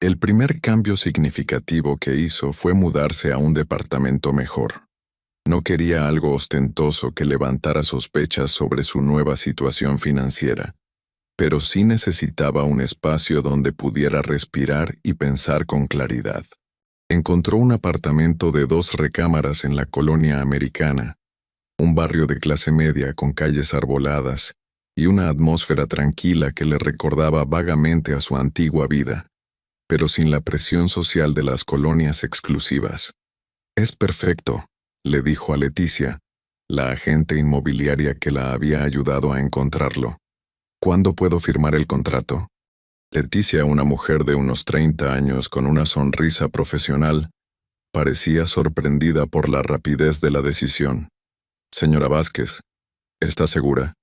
Speaker 1: El primer cambio significativo que hizo fue mudarse a un departamento mejor. No quería algo ostentoso que levantara sospechas sobre su nueva situación financiera, pero sí necesitaba un espacio donde pudiera respirar y pensar con claridad. Encontró un apartamento de 2 recámaras en la Colonia Americana, un barrio de clase media con calles arboladas y una atmósfera tranquila que le recordaba vagamente a su antigua vida, pero sin la presión social de las colonias exclusivas. «Es perfecto», le dijo a Leticia, la agente inmobiliaria que la había ayudado a encontrarlo. «¿Cuándo puedo firmar el contrato?» Leticia, una mujer de unos 30 años con una sonrisa profesional, parecía sorprendida por la rapidez de la decisión. «Señora Vázquez, ¿está segura?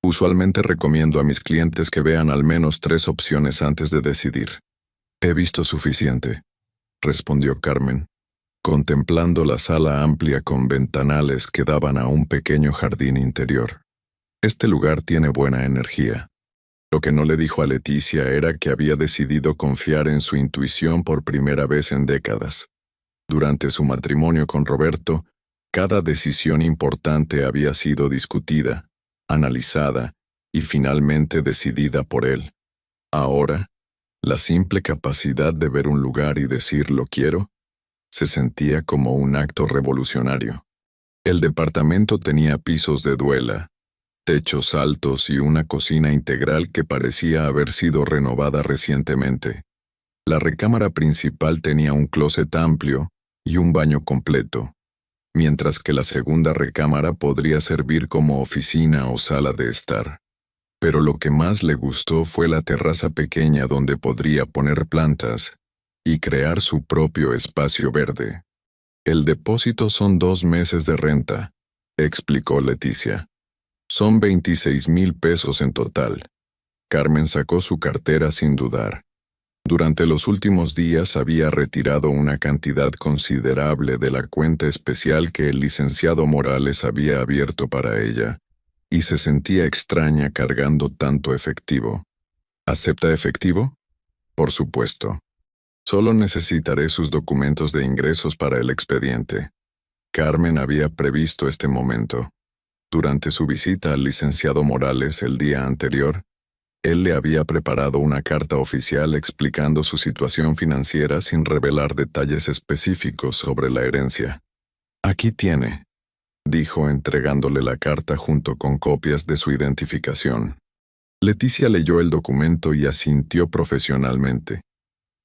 Speaker 1: Usualmente recomiendo a mis clientes que vean al menos 3 opciones antes de decidir». «He visto suficiente», respondió Carmen, contemplando la sala amplia con ventanales que daban a un pequeño jardín interior. «Este lugar tiene buena energía». Lo que no le dijo a Leticia era que había decidido confiar en su intuición por primera vez en décadas. Durante su matrimonio con Roberto, cada decisión importante había sido discutida, analizada y finalmente decidida por él. Ahora, la simple capacidad de ver un lugar y decir lo quiero, se sentía como un acto revolucionario. El departamento tenía pisos de duela, techos altos y una cocina integral que parecía haber sido renovada recientemente. La recámara principal tenía un closet amplio y un baño completo, mientras que la segunda recámara podría servir como oficina o sala de estar. Pero lo que más le gustó fue la terraza pequeña donde podría poner plantas y crear su propio espacio verde. El depósito son 2 meses de renta, explicó Leticia. Son 26,000 pesos en total. Carmen sacó su cartera sin dudar. Durante los últimos días había retirado una cantidad considerable de la cuenta especial que el licenciado Morales había abierto para ella, y se sentía extraña cargando tanto efectivo. ¿Acepta efectivo? Por supuesto. Solo necesitaré sus documentos de ingresos para el expediente. Carmen había previsto este momento. Durante su visita al licenciado Morales el día anterior, él le había preparado una carta oficial explicando su situación financiera sin revelar detalles específicos sobre la herencia. Aquí tiene, dijo entregándole la carta junto con copias de su identificación. Leticia leyó el documento y asintió profesionalmente.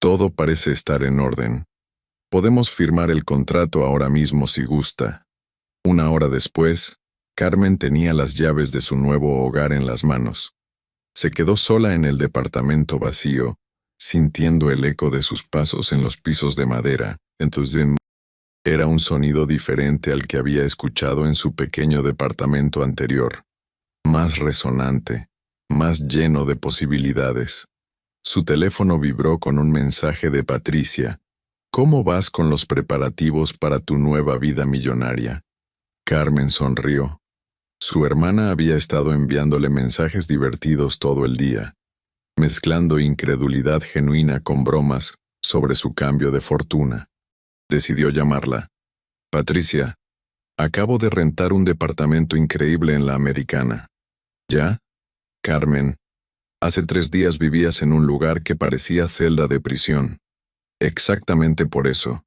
Speaker 1: Todo parece estar en orden. Podemos firmar el contrato ahora mismo si gusta. Una hora después, Carmen tenía las llaves de su nuevo hogar en las manos. Se quedó sola en el departamento vacío, sintiendo el eco de sus pasos en los pisos de madera. Entonces, era un sonido diferente al que había escuchado en su pequeño departamento anterior, más resonante, más lleno de posibilidades. Su teléfono vibró con un mensaje de Patricia. ¿Cómo vas con los preparativos para tu nueva vida millonaria? Carmen sonrió. Su hermana había estado enviándole mensajes divertidos todo el día, mezclando incredulidad genuina con bromas sobre su cambio de fortuna. Decidió llamarla. Patricia, acabo de rentar un departamento increíble en la Americana. ¿Ya? Carmen, hace 3 días vivías en un lugar que parecía celda de prisión. Exactamente por eso.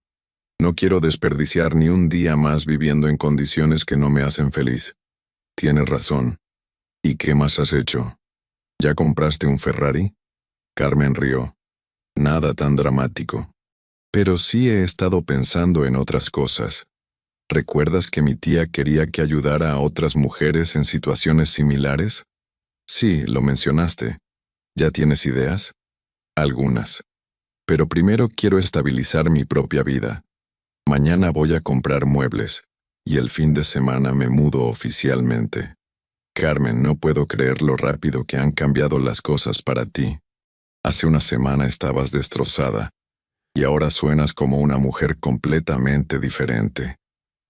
Speaker 1: No quiero desperdiciar ni un día más viviendo en condiciones que no me hacen feliz. Tienes razón. ¿Y qué más has hecho? ¿Ya compraste un Ferrari? Carmen rió. Nada tan dramático. Pero sí he estado pensando en otras cosas. ¿Recuerdas que mi tía quería que ayudara a otras mujeres en situaciones similares? Sí, lo mencionaste. ¿Ya tienes ideas? Algunas. Pero primero quiero estabilizar mi propia vida. Mañana voy a comprar muebles, y el fin de semana me mudo oficialmente. Carmen, no puedo creer lo rápido que han cambiado las cosas para ti. Hace una semana estabas destrozada, y ahora suenas como una mujer completamente diferente.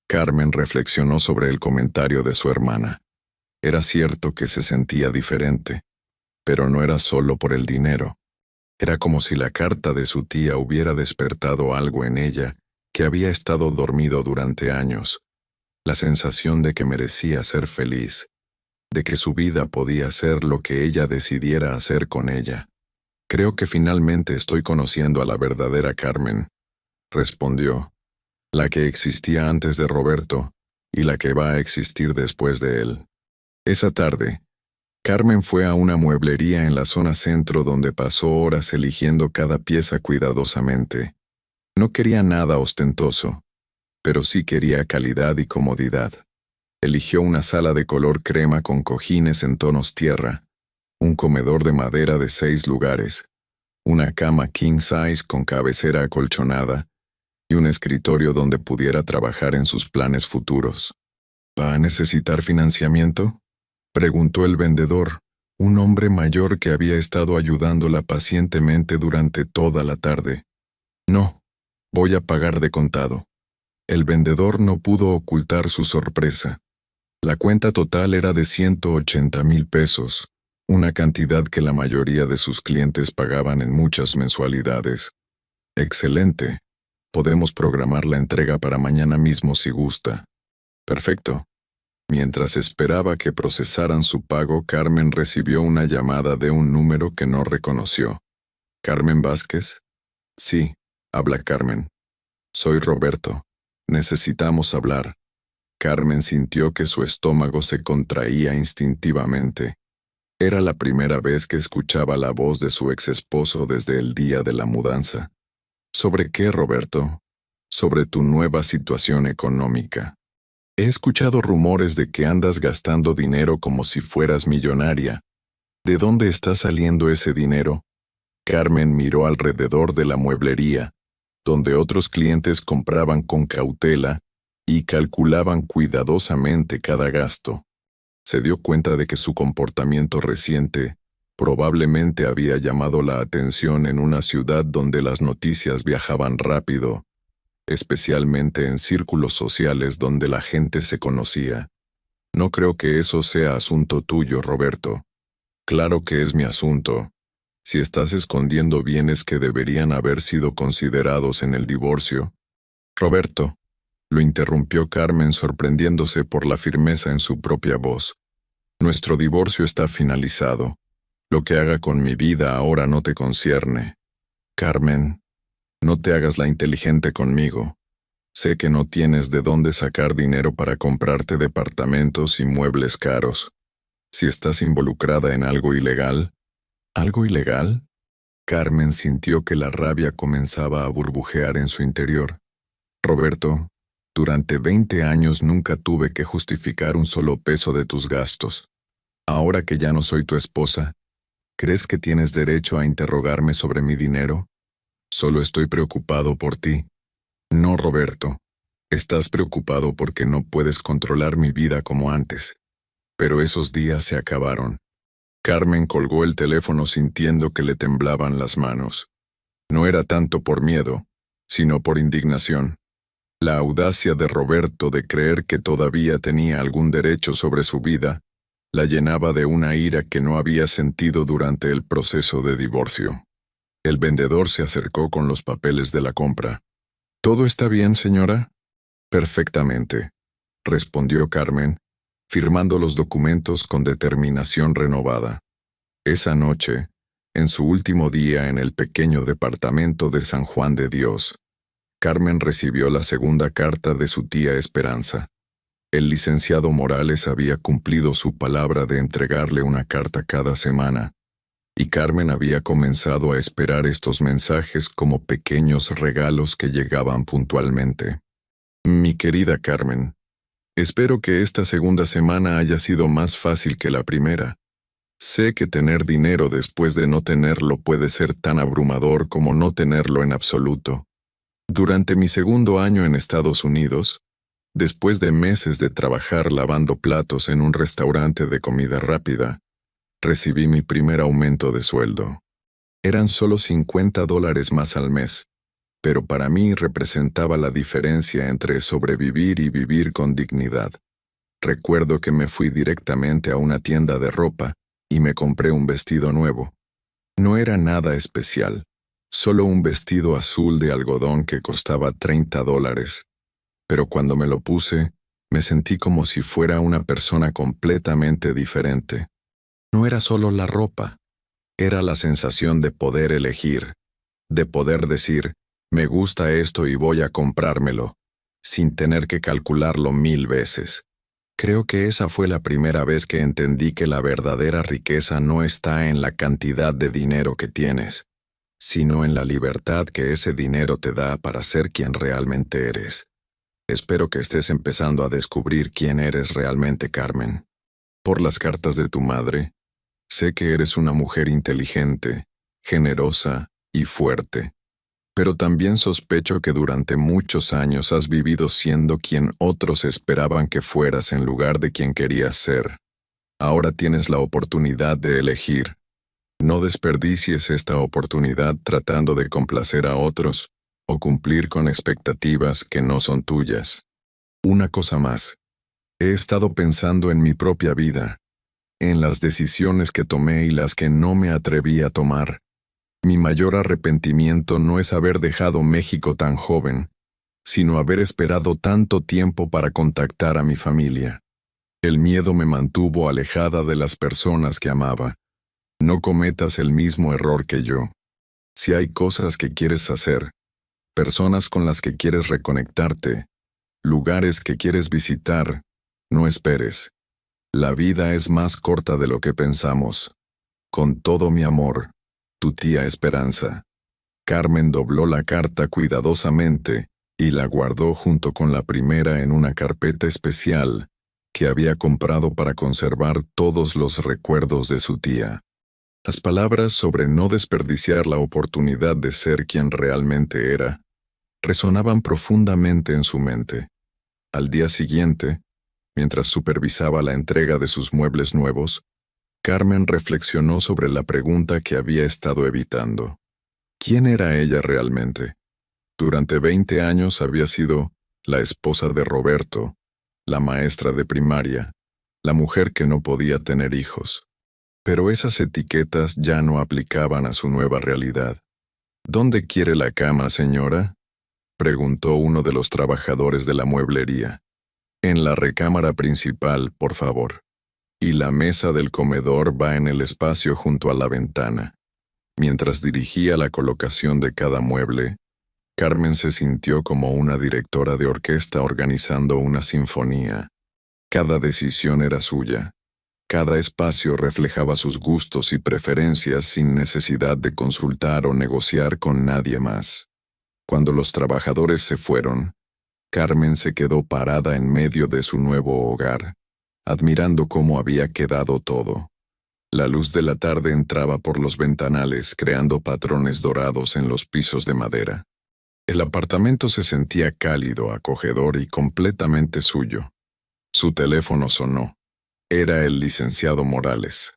Speaker 1: Carmen reflexionó sobre el comentario de su hermana. Era cierto que se sentía diferente, pero no era solo por el dinero. Era como si la carta de su tía hubiera despertado algo en ella que había estado dormido durante años. La sensación de que merecía ser feliz, de que su vida podía ser lo que ella decidiera hacer con ella. Creo que finalmente estoy conociendo a la verdadera Carmen, respondió, la que existía antes de Roberto y la que va a existir después de él. Esa tarde, Carmen fue a una mueblería en la zona centro donde pasó horas eligiendo cada pieza cuidadosamente. No quería nada ostentoso, pero sí quería calidad y comodidad. Eligió una sala de color crema con cojines en tonos tierra, un comedor de madera de 6 lugares, una cama king size con cabecera acolchonada y un escritorio donde pudiera trabajar en sus planes futuros. ¿Va a necesitar financiamiento?, preguntó el vendedor, un hombre mayor que había estado ayudándola pacientemente durante toda la tarde. No, voy a pagar de contado. El vendedor no pudo ocultar su sorpresa. La cuenta total era de 180,000 pesos, una cantidad que la mayoría de sus clientes pagaban en muchas mensualidades. Excelente. Podemos programar la entrega para mañana mismo si gusta. Perfecto. Mientras esperaba que procesaran su pago, Carmen recibió una llamada de un número que no reconoció. ¿Carmen Vázquez? Sí, habla Carmen. Soy Roberto. Necesitamos hablar. Carmen sintió que su estómago se contraía instintivamente. Era la primera vez que escuchaba la voz de su ex esposo desde el día de la mudanza. ¿Sobre qué, Roberto? Sobre tu nueva situación económica. He escuchado rumores de que andas gastando dinero como si fueras millonaria. ¿De dónde está saliendo ese dinero? Carmen miró alrededor de la mueblería, donde otros clientes compraban con cautela y calculaban cuidadosamente cada gasto. Se dio cuenta de que su comportamiento reciente probablemente había llamado la atención en una ciudad donde las noticias viajaban rápido, especialmente en círculos sociales donde la gente se conocía. No creo que eso sea asunto tuyo, Roberto. Claro que es mi asunto. Si estás escondiendo bienes que deberían haber sido considerados en el divorcio. Roberto, lo interrumpió Carmen sorprendiéndose por la firmeza en su propia voz. Nuestro divorcio está finalizado. Lo que haga con mi vida ahora no te concierne. Carmen, no te hagas la inteligente conmigo. Sé que no tienes de dónde sacar dinero para comprarte departamentos y muebles caros. Si estás involucrada en algo ilegal. ¿Algo ilegal? Carmen sintió que la rabia comenzaba a burbujear en su interior. Roberto, durante 20 años nunca tuve que justificar un solo peso de tus gastos. Ahora que ya no soy tu esposa, ¿crees que tienes derecho a interrogarme sobre mi dinero? Solo estoy preocupado por ti. No, Roberto. Estás preocupado porque no puedes controlar mi vida como antes. Pero esos días se acabaron. Carmen colgó el teléfono sintiendo que le temblaban las manos. No era tanto por miedo, sino por indignación. La audacia de Roberto de creer que todavía tenía algún derecho sobre su vida la llenaba de una ira que no había sentido durante el proceso de divorcio. El vendedor se acercó con los papeles de la compra. ¿Todo está bien, señora? Perfectamente, respondió Carmen, firmando los documentos con determinación renovada. Esa noche, en su último día en el pequeño departamento de San Juan de Dios, Carmen recibió la segunda carta de su tía Esperanza. El licenciado Morales había cumplido su palabra de entregarle una carta cada semana, y Carmen había comenzado a esperar estos mensajes como pequeños regalos que llegaban puntualmente. Mi querida Carmen, espero que esta segunda semana haya sido más fácil que la primera. Sé que tener dinero después de no tenerlo puede ser tan abrumador como no tenerlo en absoluto. Durante mi segundo año en Estados Unidos, después de meses de trabajar lavando platos en un restaurante de comida rápida, recibí mi primer aumento de sueldo. Eran solo $50 más al mes, pero para mí representaba la diferencia entre sobrevivir y vivir con dignidad. Recuerdo que me fui directamente a una tienda de ropa y me compré un vestido nuevo. No era nada especial, solo un vestido azul de algodón que costaba $30, pero cuando me lo puse, me sentí como si fuera una persona completamente diferente. No era solo la ropa, era la sensación de poder elegir, de poder decir, me gusta esto y voy a comprármelo, sin tener que calcularlo 1000 veces. Creo que esa fue la primera vez que entendí que la verdadera riqueza no está en la cantidad de dinero que tienes, sino en la libertad que ese dinero te da para ser quien realmente eres. Espero que estés empezando a descubrir quién eres realmente, Carmen. Por las cartas de tu madre, sé que eres una mujer inteligente, generosa y fuerte. Pero también sospecho que durante muchos años has vivido siendo quien otros esperaban que fueras en lugar de quien querías ser. Ahora tienes la oportunidad de elegir. No desperdicies esta oportunidad tratando de complacer a otros o cumplir con expectativas que no son tuyas. Una cosa más. He estado pensando en mi propia vida, en las decisiones que tomé y las que no me atreví a tomar. Mi mayor arrepentimiento no es haber dejado México tan joven, sino haber esperado tanto tiempo para contactar a mi familia. El miedo me mantuvo alejada de las personas que amaba. No cometas el mismo error que yo. Si hay cosas que quieres hacer, personas con las que quieres reconectarte, lugares que quieres visitar, no esperes. La vida es más corta de lo que pensamos. Con todo mi amor, tu tía Esperanza. Carmen dobló la carta cuidadosamente y la guardó junto con la primera en una carpeta especial que había comprado para conservar todos los recuerdos de su tía. Las palabras sobre no desperdiciar la oportunidad de ser quien realmente era resonaban profundamente en su mente. Al día siguiente, mientras supervisaba la entrega de sus muebles nuevos, Carmen reflexionó sobre la pregunta que había estado evitando. ¿Quién era ella realmente? Durante 20 años había sido la esposa de Roberto, la maestra de primaria, la mujer que no podía tener hijos. Pero esas etiquetas ya no aplicaban a su nueva realidad. ¿Dónde quiere la cama, señora?, preguntó uno de los trabajadores de la mueblería. En la recámara principal, por favor. Y la mesa del comedor va en el espacio junto a la ventana. Mientras dirigía la colocación de cada mueble, Carmen se sintió como una directora de orquesta organizando una sinfonía. Cada decisión era suya. Cada espacio reflejaba sus gustos y preferencias sin necesidad de consultar o negociar con nadie más. Cuando los trabajadores se fueron, Carmen se quedó parada en medio de su nuevo hogar, admirando cómo había quedado todo. La luz de la tarde entraba por los ventanales, creando patrones dorados en los pisos de madera. El apartamento se sentía cálido, acogedor y completamente suyo. Su teléfono sonó. Era el licenciado Morales.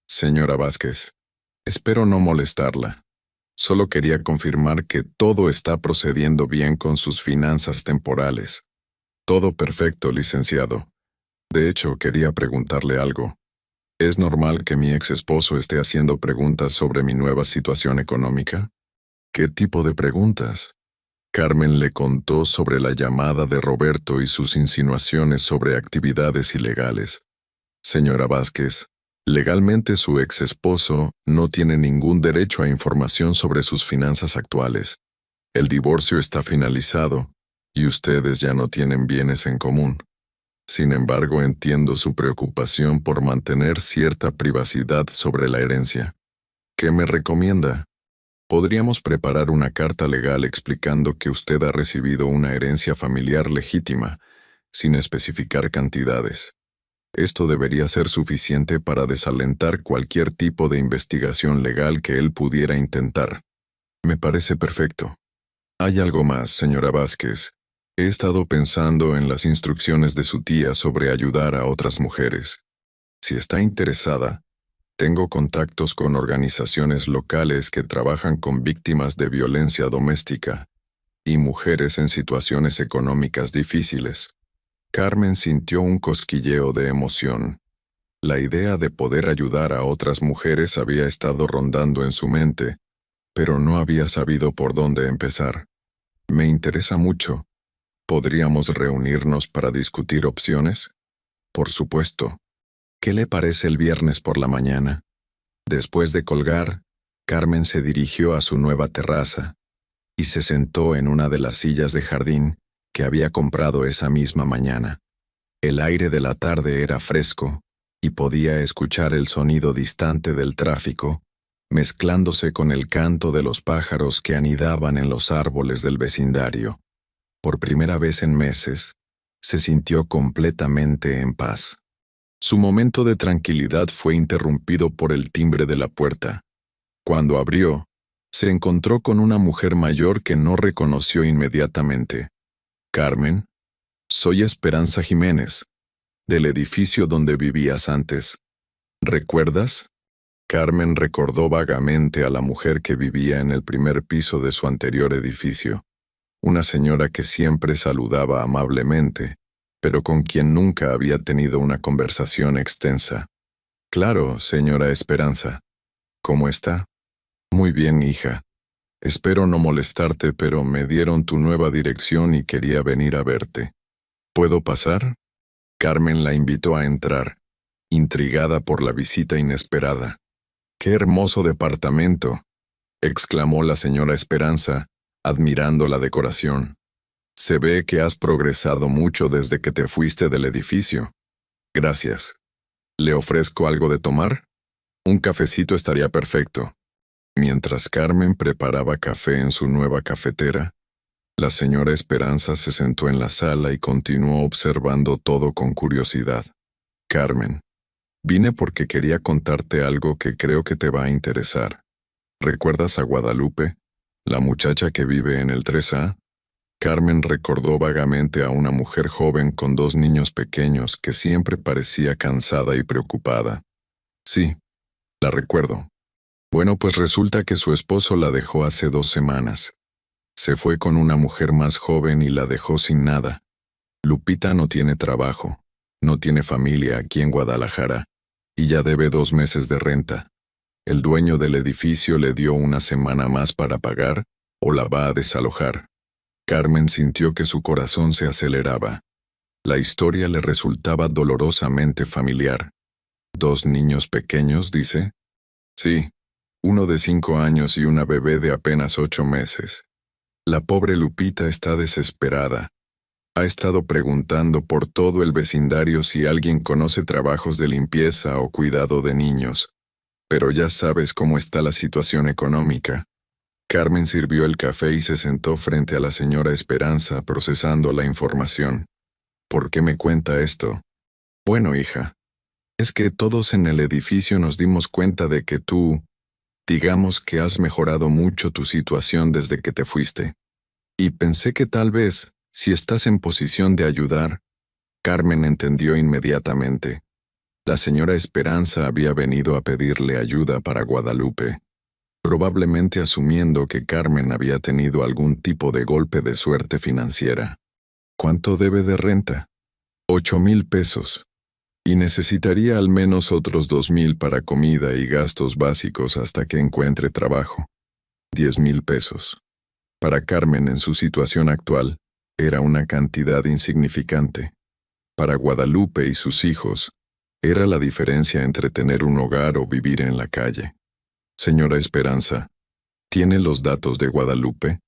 Speaker 1: Señora Vázquez, espero no molestarla. Solo quería confirmar que todo está procediendo bien con sus finanzas temporales. Todo perfecto, licenciado. De hecho, quería preguntarle algo. ¿Es normal que mi ex esposo esté haciendo preguntas sobre mi nueva situación económica? ¿Qué tipo de preguntas? Carmen le contó sobre la llamada de Roberto y sus insinuaciones sobre actividades ilegales. Señora Vázquez, legalmente su ex esposo no tiene ningún derecho a información sobre sus finanzas actuales. El divorcio está finalizado y ustedes ya no tienen bienes en común. Sin embargo, entiendo su preocupación por mantener cierta privacidad sobre la herencia. ¿Qué me recomienda? Podríamos preparar una carta legal explicando que usted ha recibido una herencia familiar legítima, sin especificar cantidades. Esto debería ser suficiente para desalentar cualquier tipo de investigación legal que él pudiera intentar. Me parece perfecto. Hay algo más, señora Vázquez. He estado pensando en las instrucciones de su tía sobre ayudar a otras mujeres. Si está interesada, tengo contactos con organizaciones locales que trabajan con víctimas de violencia doméstica y mujeres en situaciones económicas difíciles. Carmen sintió un cosquilleo de emoción. La idea de poder ayudar a otras mujeres había estado rondando en su mente, pero no había sabido por dónde empezar. Me interesa mucho. ¿Podríamos reunirnos para discutir opciones? Por supuesto. ¿Qué le parece el viernes por la mañana? Después de colgar, Carmen se dirigió a su nueva terraza y se sentó en una de las sillas de jardín que había comprado esa misma mañana. El aire de la tarde era fresco y podía escuchar el sonido distante del tráfico, mezclándose con el canto de los pájaros que anidaban en los árboles del vecindario. Por primera vez en meses, se sintió completamente en paz. Su momento de tranquilidad fue interrumpido por el timbre de la puerta. Cuando abrió, se encontró con una mujer mayor que no reconoció inmediatamente. «Carmen, soy Esperanza Jiménez, del edificio donde vivías antes. ¿Recuerdas?» Carmen recordó vagamente a la mujer que vivía en el primer piso de su anterior edificio. Una señora que siempre saludaba amablemente, pero con quien nunca había tenido una conversación extensa. «Claro, señora Esperanza. ¿Cómo está?» «Muy bien, hija. Espero no molestarte, pero me dieron tu nueva dirección y quería venir a verte. ¿Puedo pasar?» Carmen la invitó a entrar, intrigada por la visita inesperada. ¡Qué hermoso departamento!, exclamó la señora Esperanza, admirando la decoración. Se ve que has progresado mucho desde que te fuiste del edificio. Gracias. ¿Le ofrezco algo de tomar? Un cafecito estaría perfecto. Mientras Carmen preparaba café en su nueva cafetera, la señora Esperanza se sentó en la sala y continuó observando todo con curiosidad. Carmen, vine porque quería contarte algo que creo que te va a interesar. ¿Recuerdas a Guadalupe, la muchacha que vive en el 3A? Carmen recordó vagamente a una mujer joven con 2 niños pequeños que siempre parecía cansada y preocupada. Sí, la recuerdo. Bueno, pues resulta que su esposo la dejó hace 2 semanas. Se fue con una mujer más joven y la dejó sin nada. Lupita no tiene trabajo, no tiene familia aquí en Guadalajara, y ya debe 2 meses de renta. El dueño del edificio le dio una semana más para pagar, o la va a desalojar. Carmen sintió que su corazón se aceleraba. La historia le resultaba dolorosamente familiar. 2 niños pequeños, dice. Sí, uno de 5 años y una bebé de apenas 8 meses. La pobre Lupita está desesperada. Ha estado preguntando por todo el vecindario si alguien conoce trabajos de limpieza o cuidado de niños. Pero ya sabes cómo está la situación económica. Carmen sirvió el café y se sentó frente a la señora Esperanza procesando la información. ¿Por qué me cuenta esto? Bueno, hija, es que todos en el edificio nos dimos cuenta de que tú, digamos que has mejorado mucho tu situación desde que te fuiste. Y pensé que tal vez, si estás en posición de ayudar. Carmen entendió inmediatamente. La señora Esperanza había venido a pedirle ayuda para Guadalupe, probablemente asumiendo que Carmen había tenido algún tipo de golpe de suerte financiera. ¿Cuánto debe de renta? 8,000 pesos. Y necesitaría al menos otros 2,000 para comida y gastos básicos hasta que encuentre trabajo. 10,000 pesos. Para Carmen, en su situación actual, era una cantidad insignificante. Para Guadalupe y sus hijos, era la diferencia entre tener un hogar o vivir en la calle. Señora Esperanza, ¿tiene los datos de Guadalupe?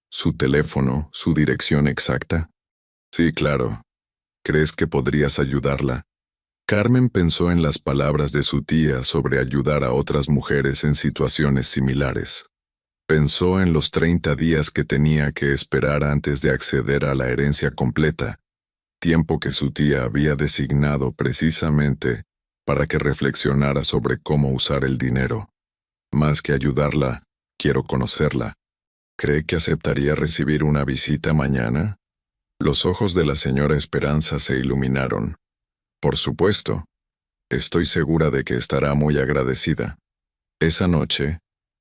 Speaker 1: ¿Su teléfono, su dirección exacta? Sí, claro. ¿Crees que podrías ayudarla? Carmen pensó en las palabras de su tía sobre ayudar a otras mujeres en situaciones similares. Pensó en los 30 días que tenía que esperar antes de acceder a la herencia completa, tiempo que su tía había designado precisamente para que reflexionara sobre cómo usar el dinero. Más que ayudarla, quiero conocerla. ¿Cree que aceptaría recibir una visita mañana? Los ojos de la señora Esperanza se iluminaron. Por supuesto. Estoy segura de que estará muy agradecida. Esa noche,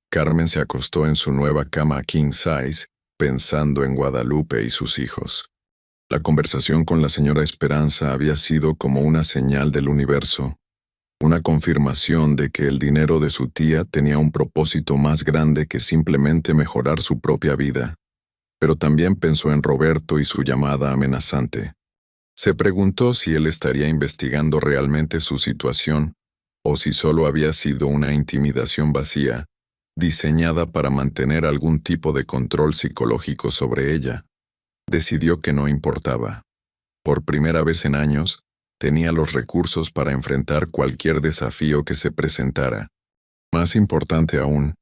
Speaker 1: Carmen se acostó en su nueva cama king size, pensando en Guadalupe y sus hijos. La conversación con la señora Esperanza había sido como una señal del universo, una confirmación de que el dinero de su tía tenía un propósito más grande que simplemente mejorar su propia vida. Pero también pensó en Roberto y su llamada amenazante. Se preguntó si él estaría investigando realmente su situación o si solo había sido una intimidación vacía, diseñada para mantener algún tipo de control psicológico sobre ella. Decidió que no importaba. Por primera vez en años, tenía los recursos para enfrentar cualquier desafío que se presentara. Más importante aún,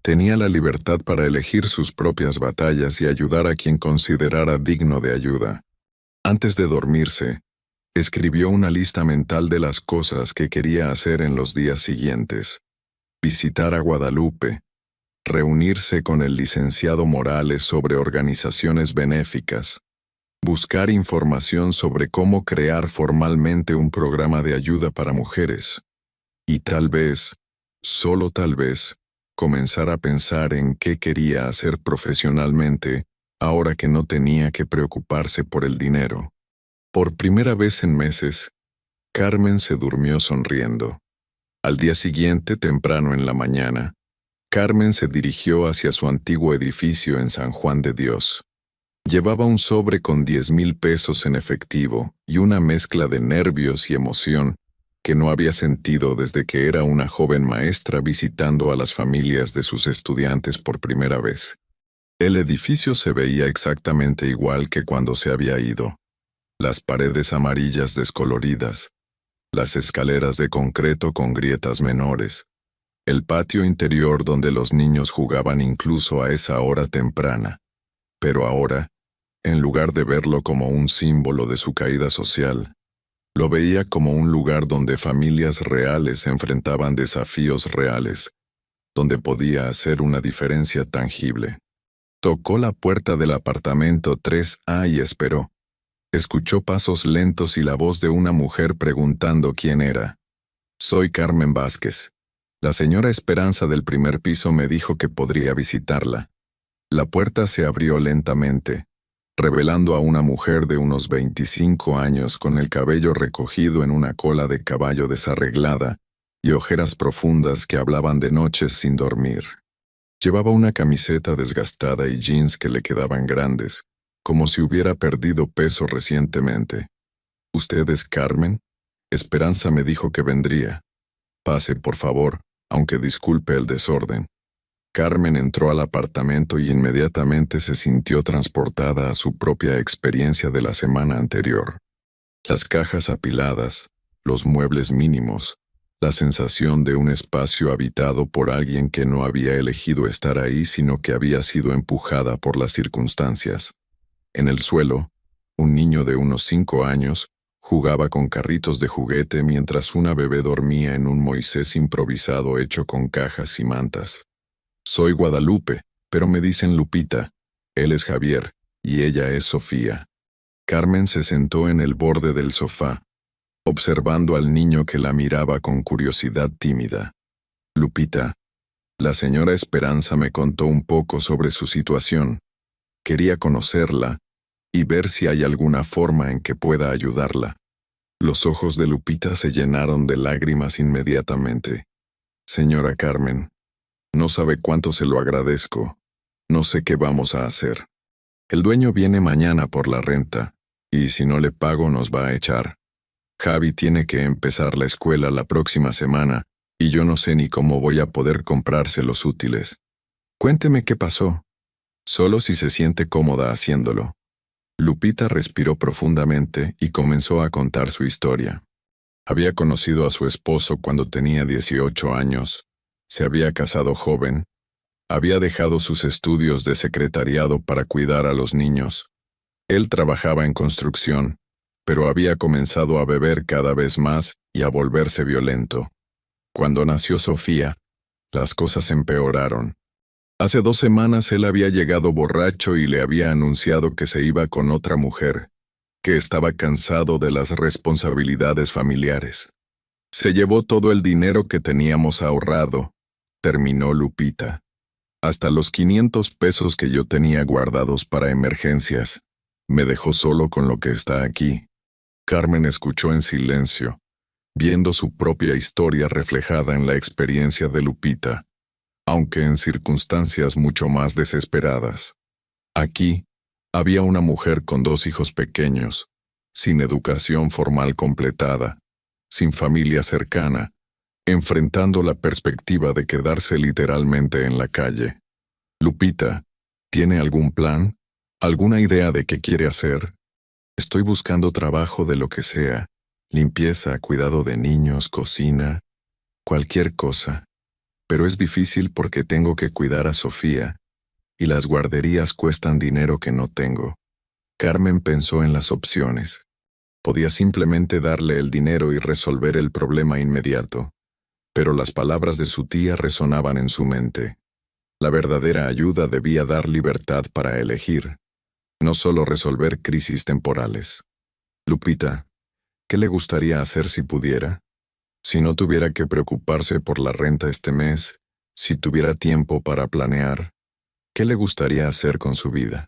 Speaker 1: tenía la libertad para elegir sus propias batallas y ayudar a quien considerara digno de ayuda. Antes de dormirse, escribió una lista mental de las cosas que quería hacer en los días siguientes. Visitar a Guadalupe, reunirse con el licenciado Morales sobre organizaciones benéficas, buscar información sobre cómo crear formalmente un programa de ayuda para mujeres, y tal vez, solo tal vez, comenzar a pensar en qué quería hacer profesionalmente ahora que no tenía que preocuparse por el dinero. Por primera vez en meses, Carmen se durmió sonriendo. Al día siguiente, temprano en la mañana, Carmen se dirigió hacia su antiguo edificio en San Juan de Dios. Llevaba un sobre con 10,000 pesos en efectivo y una mezcla de nervios y emoción que no había sentido desde que era una joven maestra visitando a las familias de sus estudiantes por primera vez. El edificio se veía exactamente igual que cuando se había ido. Las paredes amarillas descoloridas, las escaleras de concreto con grietas menores, el patio interior donde los niños jugaban incluso a esa hora temprana. Pero ahora, en lugar de verlo como un símbolo de su caída social, lo veía como un lugar donde familias reales enfrentaban desafíos reales, donde podía hacer una diferencia tangible. Tocó la puerta del apartamento 3A y esperó. Escuchó pasos lentos y la voz de una mujer preguntando quién era. «Soy Carmen Vázquez. La señora Esperanza del primer piso me dijo que podría visitarla». La puerta se abrió lentamente, revelando a una mujer de unos 25 años con el cabello recogido en una cola de caballo desarreglada y ojeras profundas que hablaban de noches sin dormir. Llevaba una camiseta desgastada y jeans que le quedaban grandes, como si hubiera perdido peso recientemente. «¿Usted es Carmen? Esperanza me dijo que vendría. Pase, por favor, aunque disculpe el desorden». Carmen entró al apartamento y inmediatamente se sintió transportada a su propia experiencia de la semana anterior. Las cajas apiladas, los muebles mínimos, la sensación de un espacio habitado por alguien que no había elegido estar ahí sino que había sido empujada por las circunstancias. En el suelo, un niño de unos 5 años jugaba con carritos de juguete mientras una bebé dormía en un Moisés improvisado hecho con cajas y mantas. «Soy Guadalupe, pero me dicen Lupita. Él es Javier, y ella es Sofía». Carmen se sentó en el borde del sofá, observando al niño que la miraba con curiosidad tímida. «Lupita, la señora Esperanza me contó un poco sobre su situación. Quería conocerla y ver si hay alguna forma en que pueda ayudarla». Los ojos de Lupita se llenaron de lágrimas inmediatamente. «Señora Carmen, no sabe cuánto se lo agradezco. No sé qué vamos a hacer. El dueño viene mañana por la renta, y si no le pago nos va a echar. Javi tiene que empezar la escuela la próxima semana, y yo no sé ni cómo voy a poder comprarse los útiles. Cuénteme qué pasó. Solo si se siente cómoda haciéndolo». Lupita respiró profundamente y comenzó a contar su historia. Había conocido a su esposo cuando tenía 18 años. Se había casado joven, había dejado sus estudios de secretariado para cuidar a los niños. Él trabajaba en construcción, pero había comenzado a beber cada vez más y a volverse violento. Cuando nació Sofía, las cosas empeoraron. Hace 2 semanas él había llegado borracho y le había anunciado que se iba con otra mujer, que estaba cansado de las responsabilidades familiares. Se llevó todo el dinero que teníamos ahorrado, terminó Lupita. Hasta los 500 pesos que yo tenía guardados para emergencias. Me dejó solo con lo que está aquí. Carmen escuchó en silencio, viendo su propia historia reflejada en la experiencia de Lupita, aunque en circunstancias mucho más desesperadas. Aquí había una mujer con 2 hijos pequeños, sin educación formal completada, sin familia cercana, enfrentando la perspectiva de quedarse literalmente en la calle. «Lupita, ¿tiene algún plan? ¿Alguna idea de qué quiere hacer?» «Estoy buscando trabajo de lo que sea, limpieza, cuidado de niños, cocina, cualquier cosa. Pero es difícil porque tengo que cuidar a Sofía, y las guarderías cuestan dinero que no tengo». Carmen pensó en las opciones. Podía simplemente darle el dinero y resolver el problema inmediato. Pero las palabras de su tía resonaban en su mente. La verdadera ayuda debía dar libertad para elegir, no solo resolver crisis temporales. «Lupita, ¿qué le gustaría hacer si pudiera? Si no tuviera que preocuparse por la renta este mes, si tuviera tiempo para planear, ¿qué le gustaría hacer con su vida?»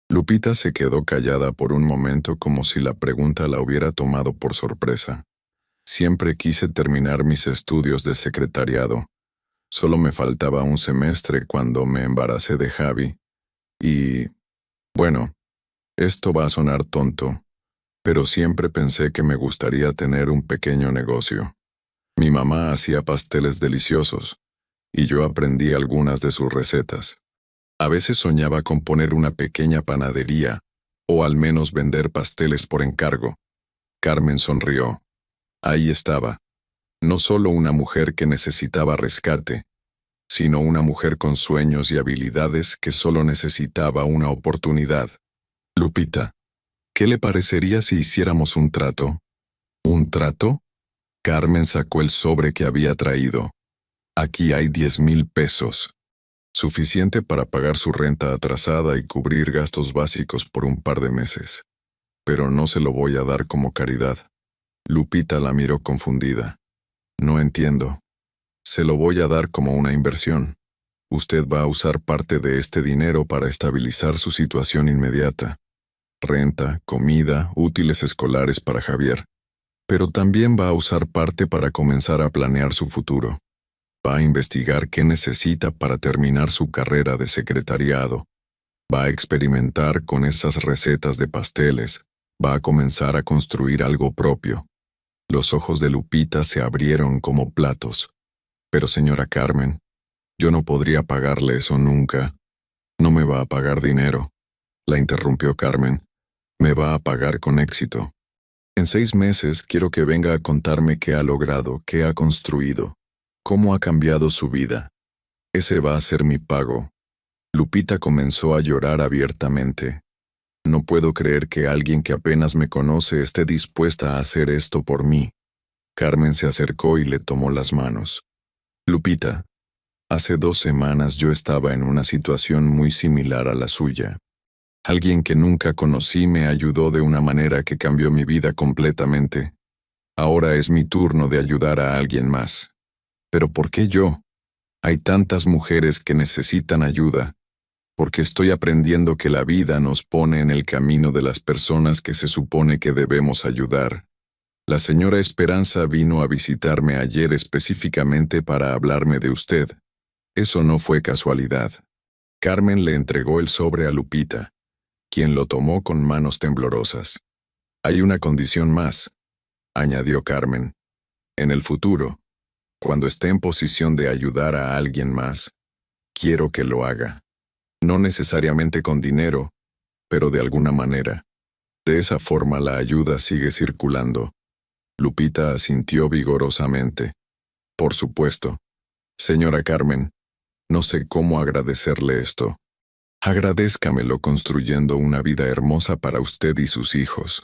Speaker 1: Lupita se quedó callada por un momento como si la pregunta la hubiera tomado por sorpresa. «Siempre quise terminar mis estudios de secretariado. Solo me faltaba un semestre cuando me embaracé de Javi. Y, bueno, Esto va a sonar tonto, pero siempre pensé que me gustaría tener un pequeño negocio. Mi mamá hacía pasteles deliciosos, y yo aprendí algunas de sus recetas. A veces soñaba con poner una pequeña panadería, o al menos vender pasteles por encargo. Carmen sonrió. Ahí estaba. No solo una mujer que necesitaba rescate, sino una mujer con sueños y habilidades que solo necesitaba una oportunidad. Lupita, ¿qué le parecería si hiciéramos un trato? ¿Un trato? Carmen sacó el sobre que había traído. Aquí hay 10,000 pesos. Suficiente para pagar su renta atrasada y cubrir gastos básicos por un par de meses. Pero no se lo voy a dar como caridad. Lupita la miró confundida. No entiendo. Se lo voy a dar como una inversión. Usted va a usar parte de este dinero para estabilizar su situación inmediata. Renta, comida, útiles escolares para Javier. Pero también va a usar parte para comenzar a planear su futuro. Va a investigar qué necesita para terminar su carrera de secretariado. Va a experimentar con esas recetas de pasteles. Va a comenzar a construir algo propio. Los ojos de Lupita se abrieron como platos. Pero señora Carmen, yo no podría pagarle eso nunca. No me va a pagar dinero. La interrumpió Carmen. Me va a pagar con éxito. En 6 meses quiero que venga a contarme qué ha logrado, qué ha construido, cómo ha cambiado su vida. Ese va a ser mi pago. Lupita comenzó a llorar abiertamente. No puedo creer que alguien que apenas me conoce esté dispuesta a hacer esto por mí. Carmen se acercó y le tomó las manos. Lupita, hace 2 semanas yo estaba en una situación muy similar a la suya. Alguien que nunca conocí me ayudó de una manera que cambió mi vida completamente. Ahora es mi turno de ayudar a alguien más. ¿Pero por qué yo? Hay tantas mujeres que necesitan ayuda, porque estoy aprendiendo que la vida nos pone en el camino de las personas que se supone que debemos ayudar. La señora Esperanza vino a visitarme ayer específicamente para hablarme de usted. Eso no fue casualidad. Carmen le entregó el sobre a Lupita, quien lo tomó con manos temblorosas. Hay una condición más, añadió Carmen. En el futuro, cuando esté en posición de ayudar a alguien más, quiero que lo haga. No necesariamente con dinero, pero de alguna manera. De esa forma la ayuda sigue circulando. Lupita asintió vigorosamente. Por supuesto. Señora Carmen, no sé cómo agradecerle esto. Agradézcamelo construyendo una vida hermosa para usted y sus hijos.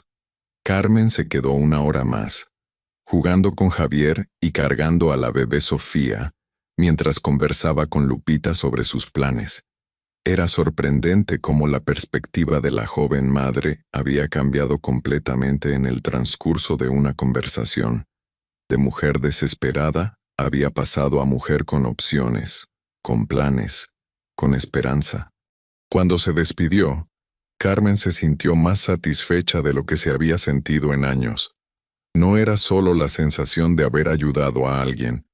Speaker 1: Carmen se quedó 1 hora más, jugando con Javier y cargando a la bebé Sofía, mientras conversaba con Lupita sobre sus planes. Era sorprendente cómo la perspectiva de la joven madre había cambiado completamente en el transcurso de una conversación. De mujer desesperada, había pasado a mujer con opciones, con planes, con esperanza. Cuando se despidió, Carmen se sintió más satisfecha de lo que se había sentido en años. No era solo la sensación de haber ayudado a alguien,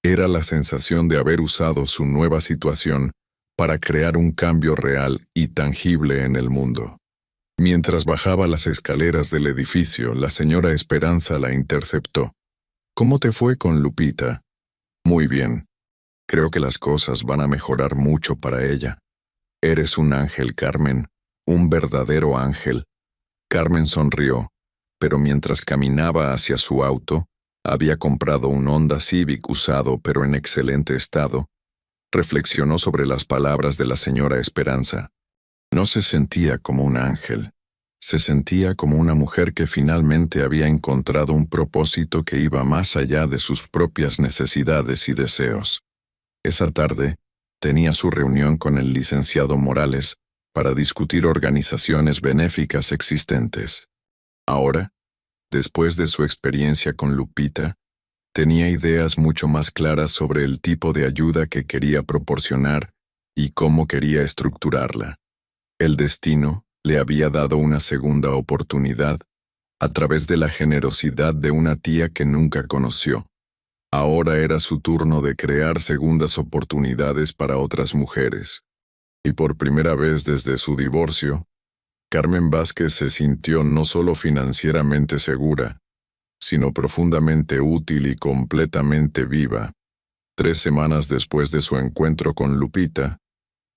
Speaker 1: era la sensación de haber usado su nueva situación para crear un cambio real y tangible en el mundo. Mientras bajaba las escaleras del edificio, la señora Esperanza la interceptó. ¿Cómo te fue con Lupita? Muy bien. Creo que las cosas van a mejorar mucho para ella. Eres un ángel, Carmen, un verdadero ángel. Carmen sonrió, pero mientras caminaba hacia su auto, había comprado un Honda Civic usado pero en excelente estado. Reflexionó sobre las palabras de la señora Esperanza. No se sentía como un ángel. Se sentía como una mujer que finalmente había encontrado un propósito que iba más allá de sus propias necesidades y deseos. Esa tarde, tenía su reunión con el licenciado Morales para discutir organizaciones benéficas existentes. Ahora, después de su experiencia con Lupita, tenía ideas mucho más claras sobre el tipo de ayuda que quería proporcionar y cómo quería estructurarla. El destino le había dado una segunda oportunidad a través de la generosidad de una tía que nunca conoció. Ahora era su turno de crear segundas oportunidades para otras mujeres. Y por primera vez desde su divorcio, Carmen Vázquez se sintió no solo financieramente segura, sino profundamente útil y completamente viva. 3 semanas después de su encuentro con Lupita,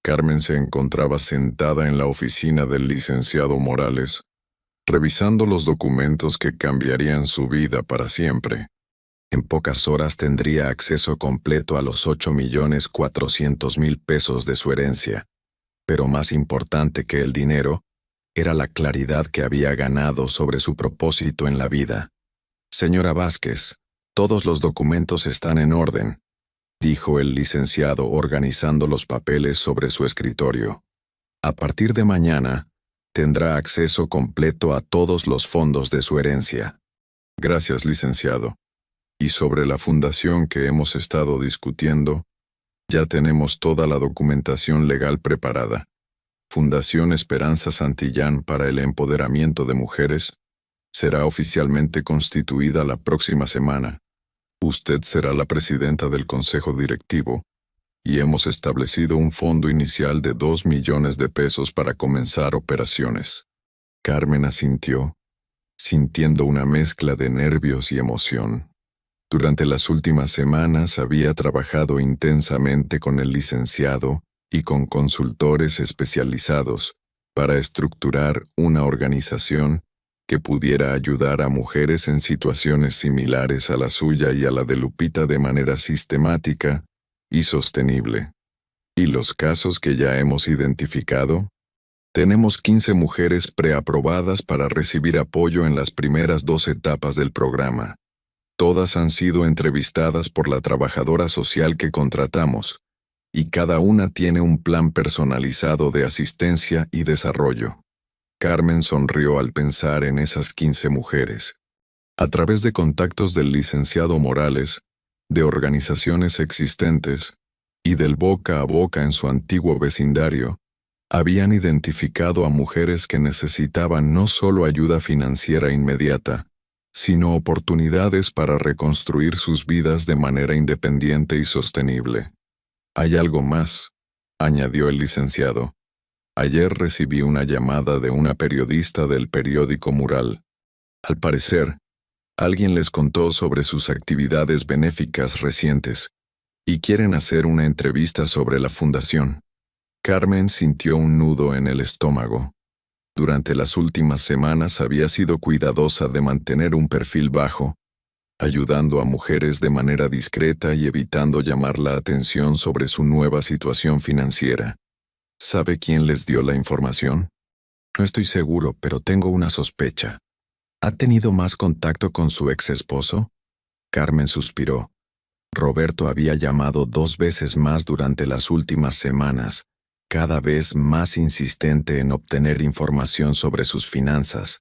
Speaker 1: Carmen se encontraba sentada en la oficina del licenciado Morales, revisando los documentos que cambiarían su vida para siempre. En pocas horas tendría acceso completo a los 8.400.000 pesos de su herencia. Pero más importante que el dinero, era la claridad que había ganado sobre su propósito en la vida. Señora Vázquez, todos los documentos están en orden, dijo el licenciado organizando los papeles sobre su escritorio. A partir de mañana, tendrá acceso completo a todos los fondos de su herencia. Gracias, licenciado. Y sobre la fundación que hemos estado discutiendo, ya tenemos toda la documentación legal preparada. Fundación Esperanza Santillán para el Empoderamiento de Mujeres será oficialmente constituida la próxima semana. Usted será la presidenta del consejo directivo y hemos establecido un fondo inicial de 2 millones de pesos para comenzar operaciones. Carmen asintió, sintiendo una mezcla de nervios y emoción. Durante las últimas semanas había trabajado intensamente con el licenciado y con consultores especializados para estructurar una organización que pudiera ayudar a mujeres en situaciones similares a la suya y a la de Lupita de manera sistemática y sostenible. ¿Y los casos que ya hemos identificado? Tenemos 15 mujeres preaprobadas para recibir apoyo en las primeras 2 etapas del programa. Todas han sido entrevistadas por la trabajadora social que contratamos, y cada una tiene un plan personalizado de asistencia y desarrollo. Carmen sonrió al pensar en esas 15 mujeres. A través de contactos del licenciado Morales, de organizaciones existentes y del boca a boca en su antiguo vecindario, habían identificado a mujeres que necesitaban no solo ayuda financiera inmediata, sino oportunidades para reconstruir sus vidas de manera independiente y sostenible. Hay algo más, añadió el licenciado. Ayer recibí una llamada de una periodista del periódico Mural. Al parecer, alguien les contó sobre sus actividades benéficas recientes y quieren hacer una entrevista sobre la fundación. Carmen sintió un nudo en el estómago. Durante las últimas semanas había sido cuidadosa de mantener un perfil bajo, ayudando a mujeres de manera discreta y evitando llamar la atención sobre su nueva situación financiera. ¿Sabe quién les dio la información? No estoy seguro, pero tengo una sospecha. ¿Ha tenido más contacto con su ex esposo? Carmen suspiró. Roberto había llamado 2 veces más durante las últimas semanas, cada vez más insistente en obtener información sobre sus finanzas.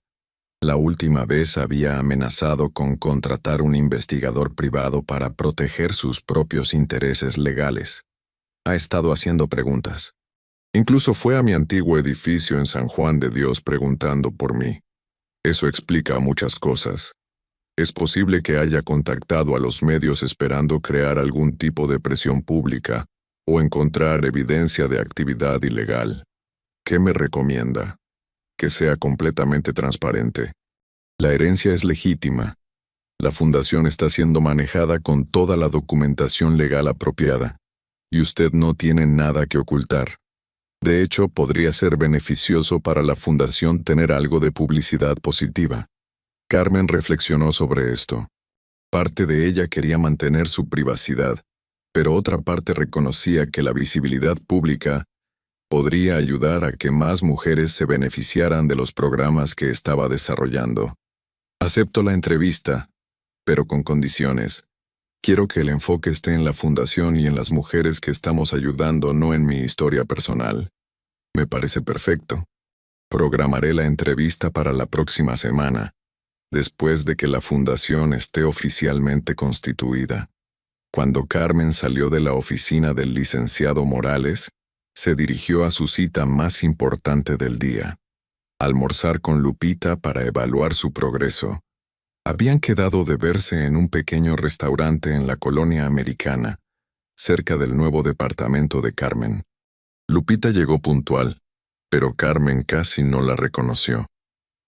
Speaker 1: La última vez había amenazado con contratar un investigador privado para proteger sus propios intereses legales. Ha estado haciendo preguntas. Incluso fue a mi antiguo edificio en San Juan de Dios preguntando por mí. Eso explica muchas cosas. Es posible que haya contactado a los medios esperando crear algún tipo de presión pública o encontrar evidencia de actividad ilegal. ¿Qué me recomienda? Que sea completamente transparente. La herencia es legítima. La fundación está siendo manejada con toda la documentación legal apropiada, y usted no tiene nada que ocultar. De hecho, podría ser beneficioso para la fundación tener algo de publicidad positiva. Carmen reflexionó sobre esto. Parte de ella quería mantener su privacidad, pero otra parte reconocía que la visibilidad pública podría ayudar a que más mujeres se beneficiaran de los programas que estaba desarrollando. Acepto la entrevista, pero con condiciones. Quiero que el enfoque esté en la fundación y en las mujeres que estamos ayudando, no en mi historia personal. Me parece perfecto. Programaré la entrevista para la próxima semana, después de que la fundación esté oficialmente constituida. Cuando Carmen salió de la oficina del licenciado Morales, se dirigió a su cita más importante del día: almorzar con Lupita para evaluar su progreso. Habían quedado de verse en un pequeño restaurante en la colonia americana, cerca del nuevo departamento de Carmen. Lupita llegó puntual, pero Carmen casi no la reconoció.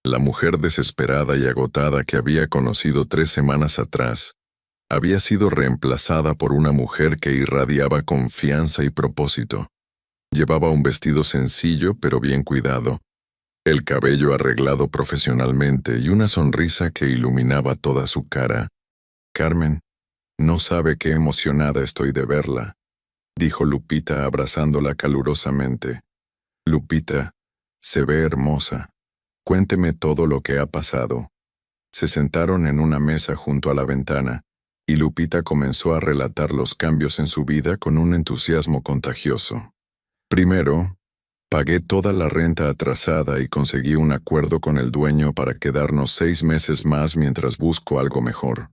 Speaker 1: La mujer desesperada y agotada que había conocido 3 semanas atrás, había sido reemplazada por una mujer que irradiaba confianza y propósito. Llevaba un vestido sencillo pero bien cuidado, el cabello arreglado profesionalmente y una sonrisa que iluminaba toda su cara. «Carmen, no sabe qué emocionada estoy de verla», dijo Lupita abrazándola calurosamente. «Lupita, se ve hermosa. Cuénteme todo lo que ha pasado». Se sentaron en una mesa junto a la ventana, y Lupita comenzó a relatar los cambios en su vida con un entusiasmo contagioso. «Primero, pagué toda la renta atrasada y conseguí un acuerdo con el dueño para quedarnos 6 meses más mientras busco algo mejor.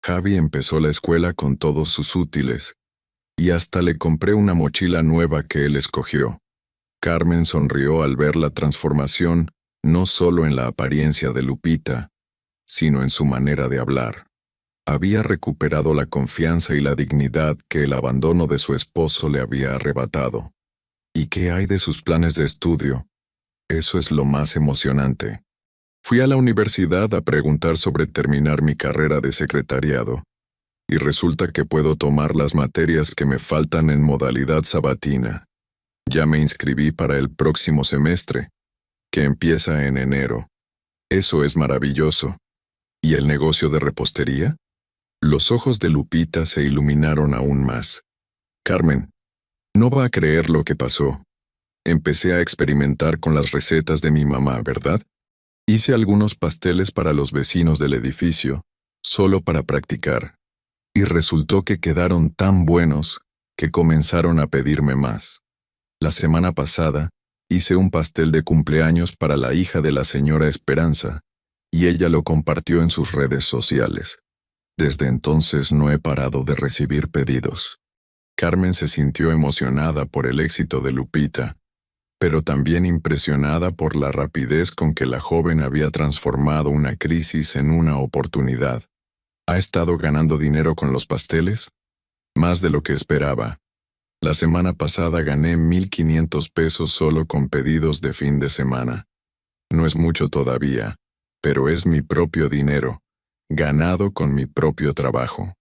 Speaker 1: Javi empezó la escuela con todos sus útiles, y hasta le compré una mochila nueva que él escogió». Carmen sonrió al ver la transformación, no solo en la apariencia de Lupita, sino en su manera de hablar. Había recuperado la confianza y la dignidad que el abandono de su esposo le había arrebatado. «¿Y qué hay de sus planes de estudio?» «Eso es lo más emocionante. Fui a la universidad a preguntar sobre terminar mi carrera de secretariado, y resulta que puedo tomar las materias que me faltan en modalidad sabatina. Ya me inscribí para el próximo semestre, que empieza en enero. Eso es maravilloso. ¿Y el negocio de repostería?». Los ojos de Lupita se iluminaron aún más. «Carmen, no va a creer lo que pasó. Empecé a experimentar con las recetas de mi mamá, ¿verdad? Hice algunos pasteles para los vecinos del edificio, solo para practicar. Y resultó que quedaron tan buenos que comenzaron a pedirme más. La semana pasada, hice un pastel de cumpleaños para la hija de la señora Esperanza, y ella lo compartió en sus redes sociales. Desde entonces no he parado de recibir pedidos». Carmen se sintió emocionada por el éxito de Lupita, pero también impresionada por la rapidez con que la joven había transformado una crisis en una oportunidad. «¿Ha estado ganando dinero con los pasteles?». «Más de lo que esperaba. La semana pasada gané 1,500 pesos solo con pedidos de fin de semana. No es mucho todavía, pero es mi propio dinero, ganado con mi propio trabajo».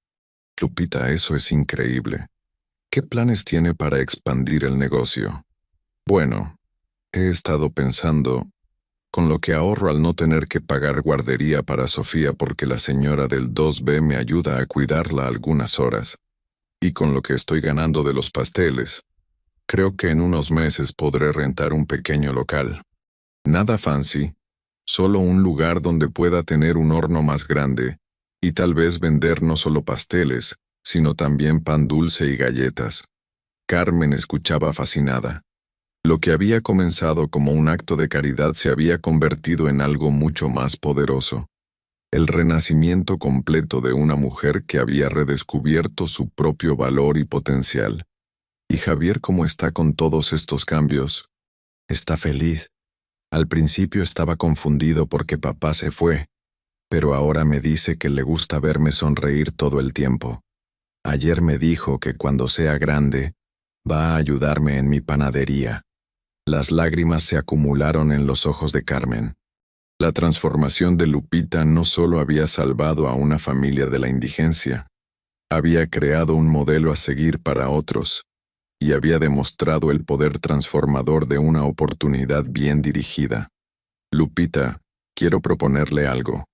Speaker 1: «Lupita, eso es increíble. ¿Qué planes tiene para expandir el negocio?». «Bueno, he estado pensando, con lo que ahorro al no tener que pagar guardería para Sofía porque la señora del 2B me ayuda a cuidarla algunas horas, y con lo que estoy ganando de los pasteles, creo que en unos meses podré rentar un pequeño local. Nada fancy, solo un lugar donde pueda tener un horno más grande, y tal vez vender no solo pasteles, sino también pan dulce y galletas». Carmen escuchaba fascinada. Lo que había comenzado como un acto de caridad se había convertido en algo mucho más poderoso. El renacimiento completo de una mujer que había redescubierto su propio valor y potencial. «¿Y Javier cómo está con todos estos cambios?». «Está feliz. Al principio estaba confundido porque papá se fue, pero ahora me dice que le gusta verme sonreír todo el tiempo. Ayer me dijo que cuando sea grande, va a ayudarme en mi panadería». Las lágrimas se acumularon en los ojos de Carmen. La transformación de Lupita no solo había salvado a una familia de la indigencia, había creado un modelo a seguir para otros, y había demostrado el poder transformador de una oportunidad bien dirigida. «Lupita, quiero proponerle algo.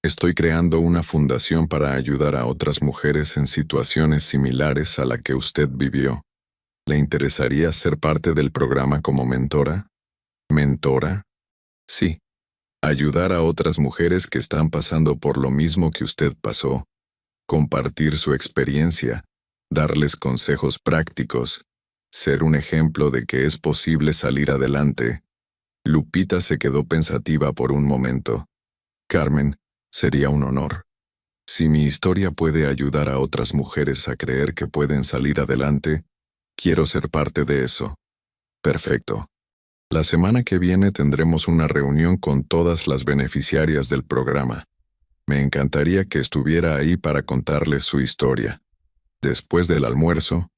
Speaker 1: Estoy creando una fundación para ayudar a otras mujeres en situaciones similares a la que usted vivió. ¿Le interesaría ser parte del programa como mentora?». «¿Mentora?». «Sí. Ayudar a otras mujeres que están pasando por lo mismo que usted pasó. Compartir su experiencia, darles consejos prácticos, ser un ejemplo de que es posible salir adelante». Lupita se quedó pensativa por un momento. «Carmen, sería un honor. Si mi historia puede ayudar a otras mujeres a creer que pueden salir adelante, quiero ser parte de eso». «Perfecto. La semana que viene tendremos una reunión con todas las beneficiarias del programa. Me encantaría que estuviera ahí para contarles su historia. Después del almuerzo,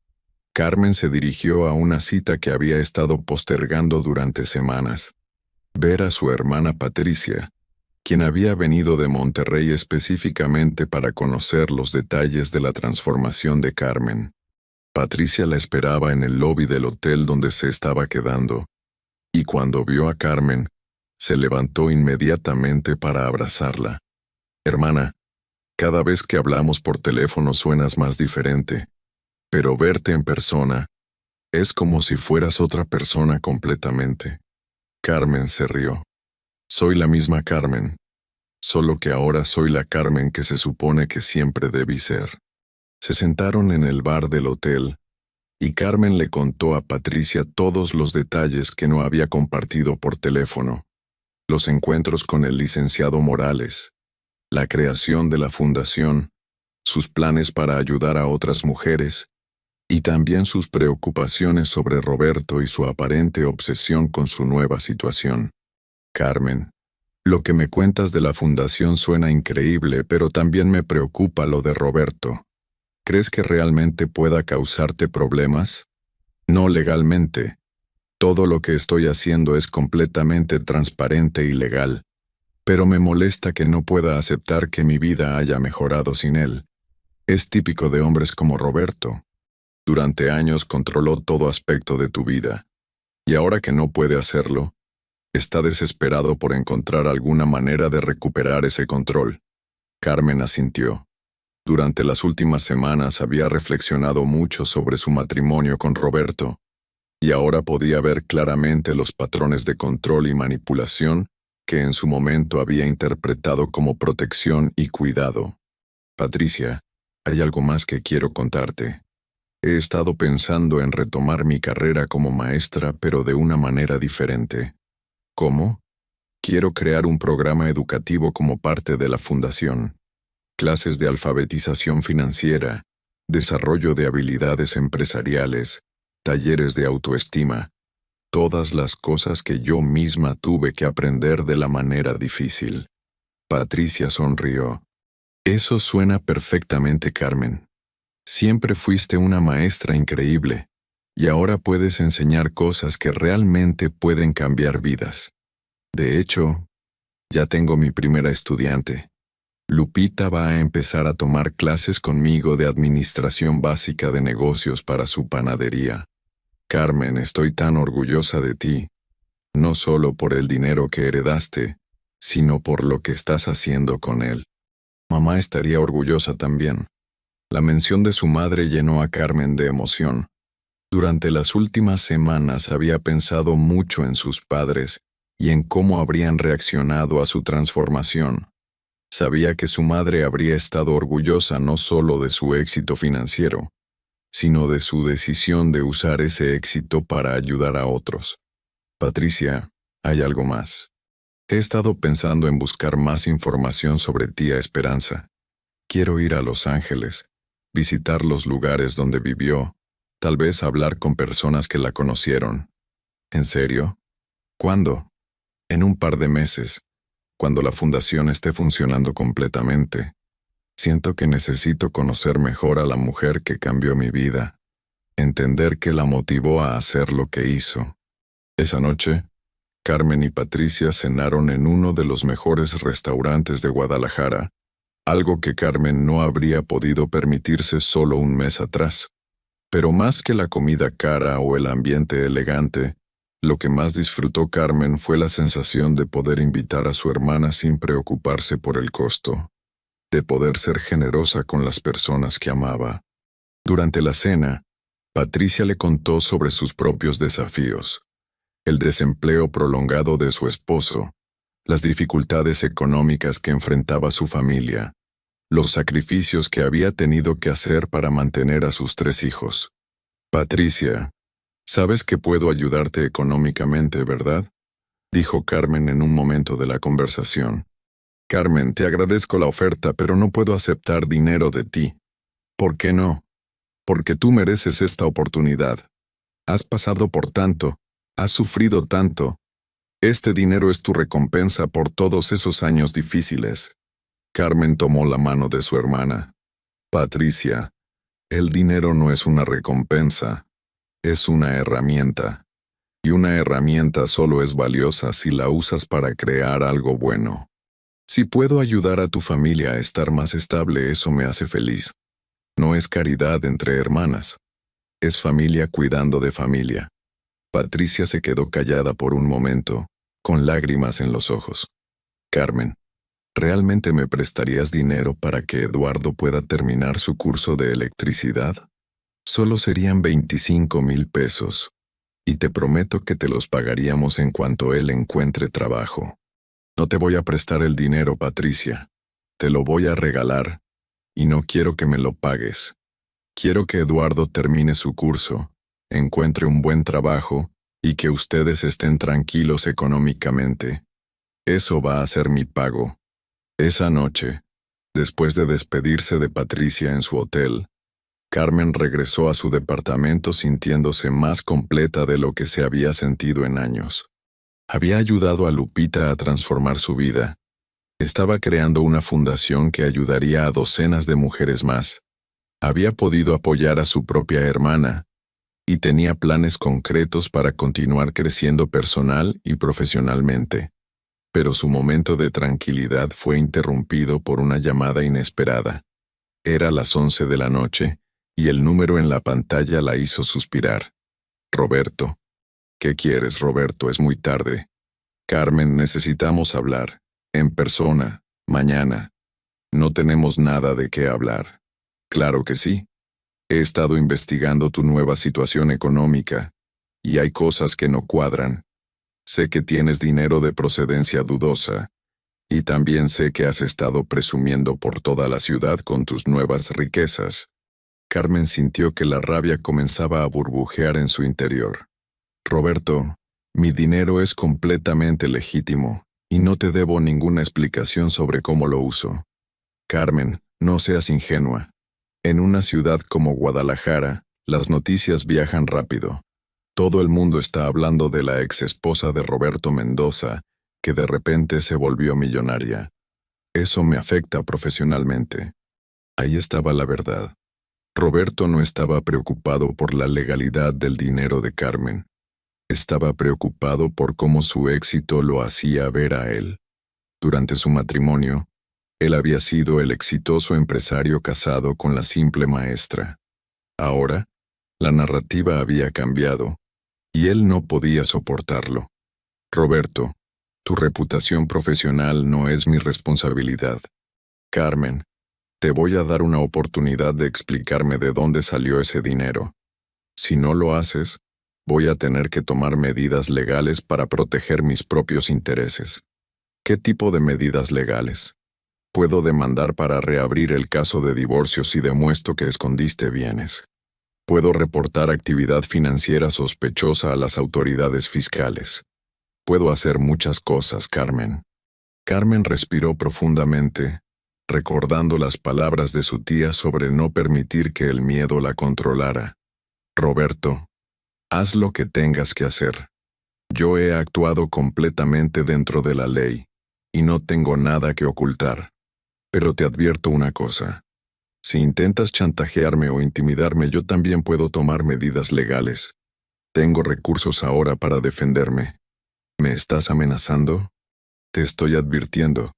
Speaker 1: Carmen se dirigió a una cita que había estado postergando durante semanas. Ver a su hermana Patricia, quien había venido de Monterrey específicamente para conocer los detalles de la transformación de Carmen. Patricia la esperaba en el lobby del hotel donde se estaba quedando, y cuando vio a Carmen, se levantó inmediatamente para abrazarla. Hermana, cada vez que hablamos por teléfono suenas más diferente, pero verte en persona es como si fueras otra persona completamente. Carmen se rió. Soy la misma Carmen, solo que ahora soy la Carmen que se supone que siempre debí ser. Se sentaron en el bar del hotel, y Carmen le contó a Patricia todos los detalles que no había compartido por teléfono. Los encuentros con el licenciado Morales, la creación de la fundación, sus planes para ayudar a otras mujeres, y también sus preocupaciones sobre Roberto y su aparente obsesión con su nueva situación. Carmen, lo que me cuentas de la fundación suena increíble, pero también me preocupa lo de Roberto. ¿Crees que realmente pueda causarte problemas? No legalmente. Todo lo que estoy haciendo es completamente transparente y legal, pero me molesta que no pueda aceptar que mi vida haya mejorado sin él. Es típico de hombres como Roberto. Durante años controló todo aspecto de tu vida, y ahora que no puede hacerlo, está desesperado por encontrar alguna manera de recuperar ese control. Carmen asintió. Durante las últimas semanas había reflexionado mucho sobre su matrimonio con Roberto, y ahora podía ver claramente los patrones de control y manipulación que en su momento había interpretado como protección y cuidado. Patricia, hay algo más que quiero contarte. He estado pensando en retomar mi carrera como maestra, pero de una manera diferente. ¿Cómo? Quiero crear un programa educativo como parte de la fundación. Clases de alfabetización financiera, desarrollo de habilidades empresariales, talleres de autoestima, todas las cosas que yo misma tuve que aprender de la manera difícil. Patricia sonrió. Eso suena perfectamente, Carmen. Siempre fuiste una maestra increíble, y ahora puedes enseñar cosas que realmente pueden cambiar vidas. De hecho, ya tengo mi primera estudiante. Lupita va a empezar a tomar clases conmigo de administración básica de negocios para su panadería. Carmen, estoy tan orgullosa de ti, no solo por el dinero que heredaste, sino por lo que estás haciendo con él. Mamá estaría orgullosa también. La mención de su madre llenó a Carmen de emoción. Durante las últimas semanas había pensado mucho en sus padres y en cómo habrían reaccionado a su transformación. Sabía que su madre habría estado orgullosa no solo de su éxito financiero, sino de su decisión de usar ese éxito para ayudar a otros. Patricia, hay algo más. He estado pensando en buscar más información sobre tía Esperanza. Quiero ir a Los Ángeles, visitar los lugares donde vivió, tal vez hablar con personas que la conocieron. ¿En serio? ¿Cuándo? En un par de meses, cuando la fundación esté funcionando completamente. Siento que necesito conocer mejor a la mujer que cambió mi vida, entender qué la motivó a hacer lo que hizo. Esa noche, Carmen y Patricia cenaron en uno de los mejores restaurantes de Guadalajara, algo que Carmen no habría podido permitirse solo un mes atrás. Pero más que la comida cara o el ambiente elegante, lo que más disfrutó Carmen fue la sensación de poder invitar a su hermana sin preocuparse por el costo, de poder ser generosa con las personas que amaba. Durante la cena, Patricia le contó sobre sus propios desafíos, el desempleo prolongado de su esposo, las dificultades económicas que enfrentaba su familia, los sacrificios que había tenido que hacer para mantener a sus 3 hijos. Patricia, sabes que puedo ayudarte económicamente, ¿verdad? Dijo Carmen en un momento de la conversación. Carmen, te agradezco la oferta, pero no puedo aceptar dinero de ti. ¿Por qué no? Porque tú mereces esta oportunidad. Has pasado por tanto, has sufrido tanto. Este dinero es tu recompensa por todos esos años difíciles. Carmen tomó la mano de su hermana. Patricia, el dinero no es una recompensa, Es una herramienta. Y una herramienta solo es valiosa si la usas para crear algo bueno. Si puedo ayudar a tu familia a estar más estable, eso me hace feliz. No es caridad entre hermanas. Es familia cuidando de familia. Patricia se quedó callada por un momento, con lágrimas en los ojos. Carmen, ¿realmente me prestarías dinero para que Eduardo pueda terminar su curso de electricidad? Solo serían 25,000 pesos. Y te prometo que te los pagaríamos en cuanto él encuentre trabajo. No te voy a prestar el dinero, Patricia. Te lo voy a regalar, y no quiero que me lo pagues. Quiero que Eduardo termine su curso, encuentre un buen trabajo, y que ustedes estén tranquilos económicamente. Eso va a ser mi pago. Esa noche, después de despedirse de Patricia en su hotel, Carmen regresó a su departamento sintiéndose más completa de lo que se había sentido en años. Había ayudado a Lupita a transformar su vida. Estaba creando una fundación que ayudaría a docenas de mujeres más. Había podido apoyar a su propia hermana, y tenía planes concretos para continuar creciendo personal y profesionalmente. Pero su momento de tranquilidad fue interrumpido por una llamada inesperada. Era las 11 de la noche, y el número en la pantalla la hizo suspirar. Roberto. ¿Qué quieres, Roberto? Es muy tarde. Carmen, necesitamos hablar. En persona, mañana. No tenemos nada de qué hablar. Claro que sí. He estado investigando tu nueva situación económica, y hay cosas que no cuadran. Sé que tienes dinero de procedencia dudosa, y también sé que has estado presumiendo por toda la ciudad con tus nuevas riquezas. Carmen sintió que la rabia comenzaba a burbujear en su interior. Roberto, mi dinero es completamente legítimo, y no te debo ninguna explicación sobre cómo lo uso. Carmen, no seas ingenua. En una ciudad como Guadalajara, las noticias viajan rápido. Todo el mundo está hablando de la exesposa de Roberto Mendoza, que de repente se volvió millonaria. Eso me afecta profesionalmente. Ahí estaba la verdad. Roberto no estaba preocupado por la legalidad del dinero de Carmen. Estaba preocupado por cómo su éxito lo hacía ver a él. Durante su matrimonio, él había sido el exitoso empresario casado con la simple maestra. Ahora, la narrativa había cambiado, y él no podía soportarlo. Roberto, tu reputación profesional no es mi responsabilidad. Carmen, te voy a dar una oportunidad de explicarme de dónde salió ese dinero. Si no lo haces, voy a tener que tomar medidas legales para proteger mis propios intereses. ¿Qué tipo de medidas legales? Puedo demandar para reabrir el caso de divorcio si demuestro que escondiste bienes. Puedo reportar actividad financiera sospechosa a las autoridades fiscales. Puedo hacer muchas cosas, Carmen. Carmen respiró profundamente, recordando las palabras de su tía sobre no permitir que el miedo la controlara. Roberto, haz lo que tengas que hacer. Yo he actuado completamente dentro de la ley, y no tengo nada que ocultar. Pero te advierto una cosa. Si intentas chantajearme o intimidarme, yo también puedo tomar medidas legales. Tengo recursos ahora para defenderme. ¿Me estás amenazando? Te estoy advirtiendo.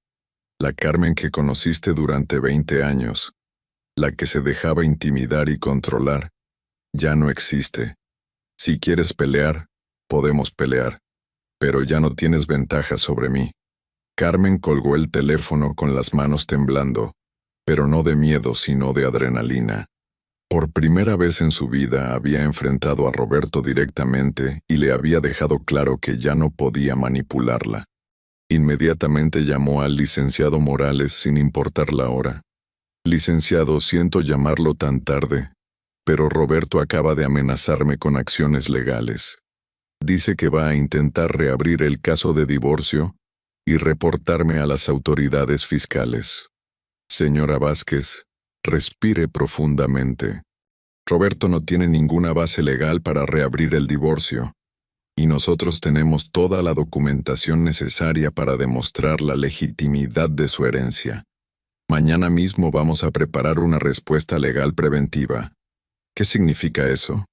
Speaker 1: La Carmen que conociste durante 20 años, la que se dejaba intimidar y controlar, ya no existe. Si quieres pelear, podemos pelear, pero ya no tienes ventaja sobre mí. Carmen colgó el teléfono con las manos temblando, pero no de miedo sino de adrenalina. Por primera vez en su vida había enfrentado a Roberto directamente y le había dejado claro que ya no podía manipularla. Inmediatamente llamó al licenciado Morales sin importar la hora. Licenciado, siento llamarlo tan tarde, pero Roberto acaba de amenazarme con acciones legales. Dice que va a intentar reabrir el caso de divorcio y reportarme a las autoridades fiscales. Señora Vázquez, respire profundamente. Roberto no tiene ninguna base legal para reabrir el divorcio, y nosotros tenemos toda la documentación necesaria para demostrar la legitimidad de su herencia. Mañana mismo vamos a preparar una respuesta legal preventiva. ¿Qué significa eso?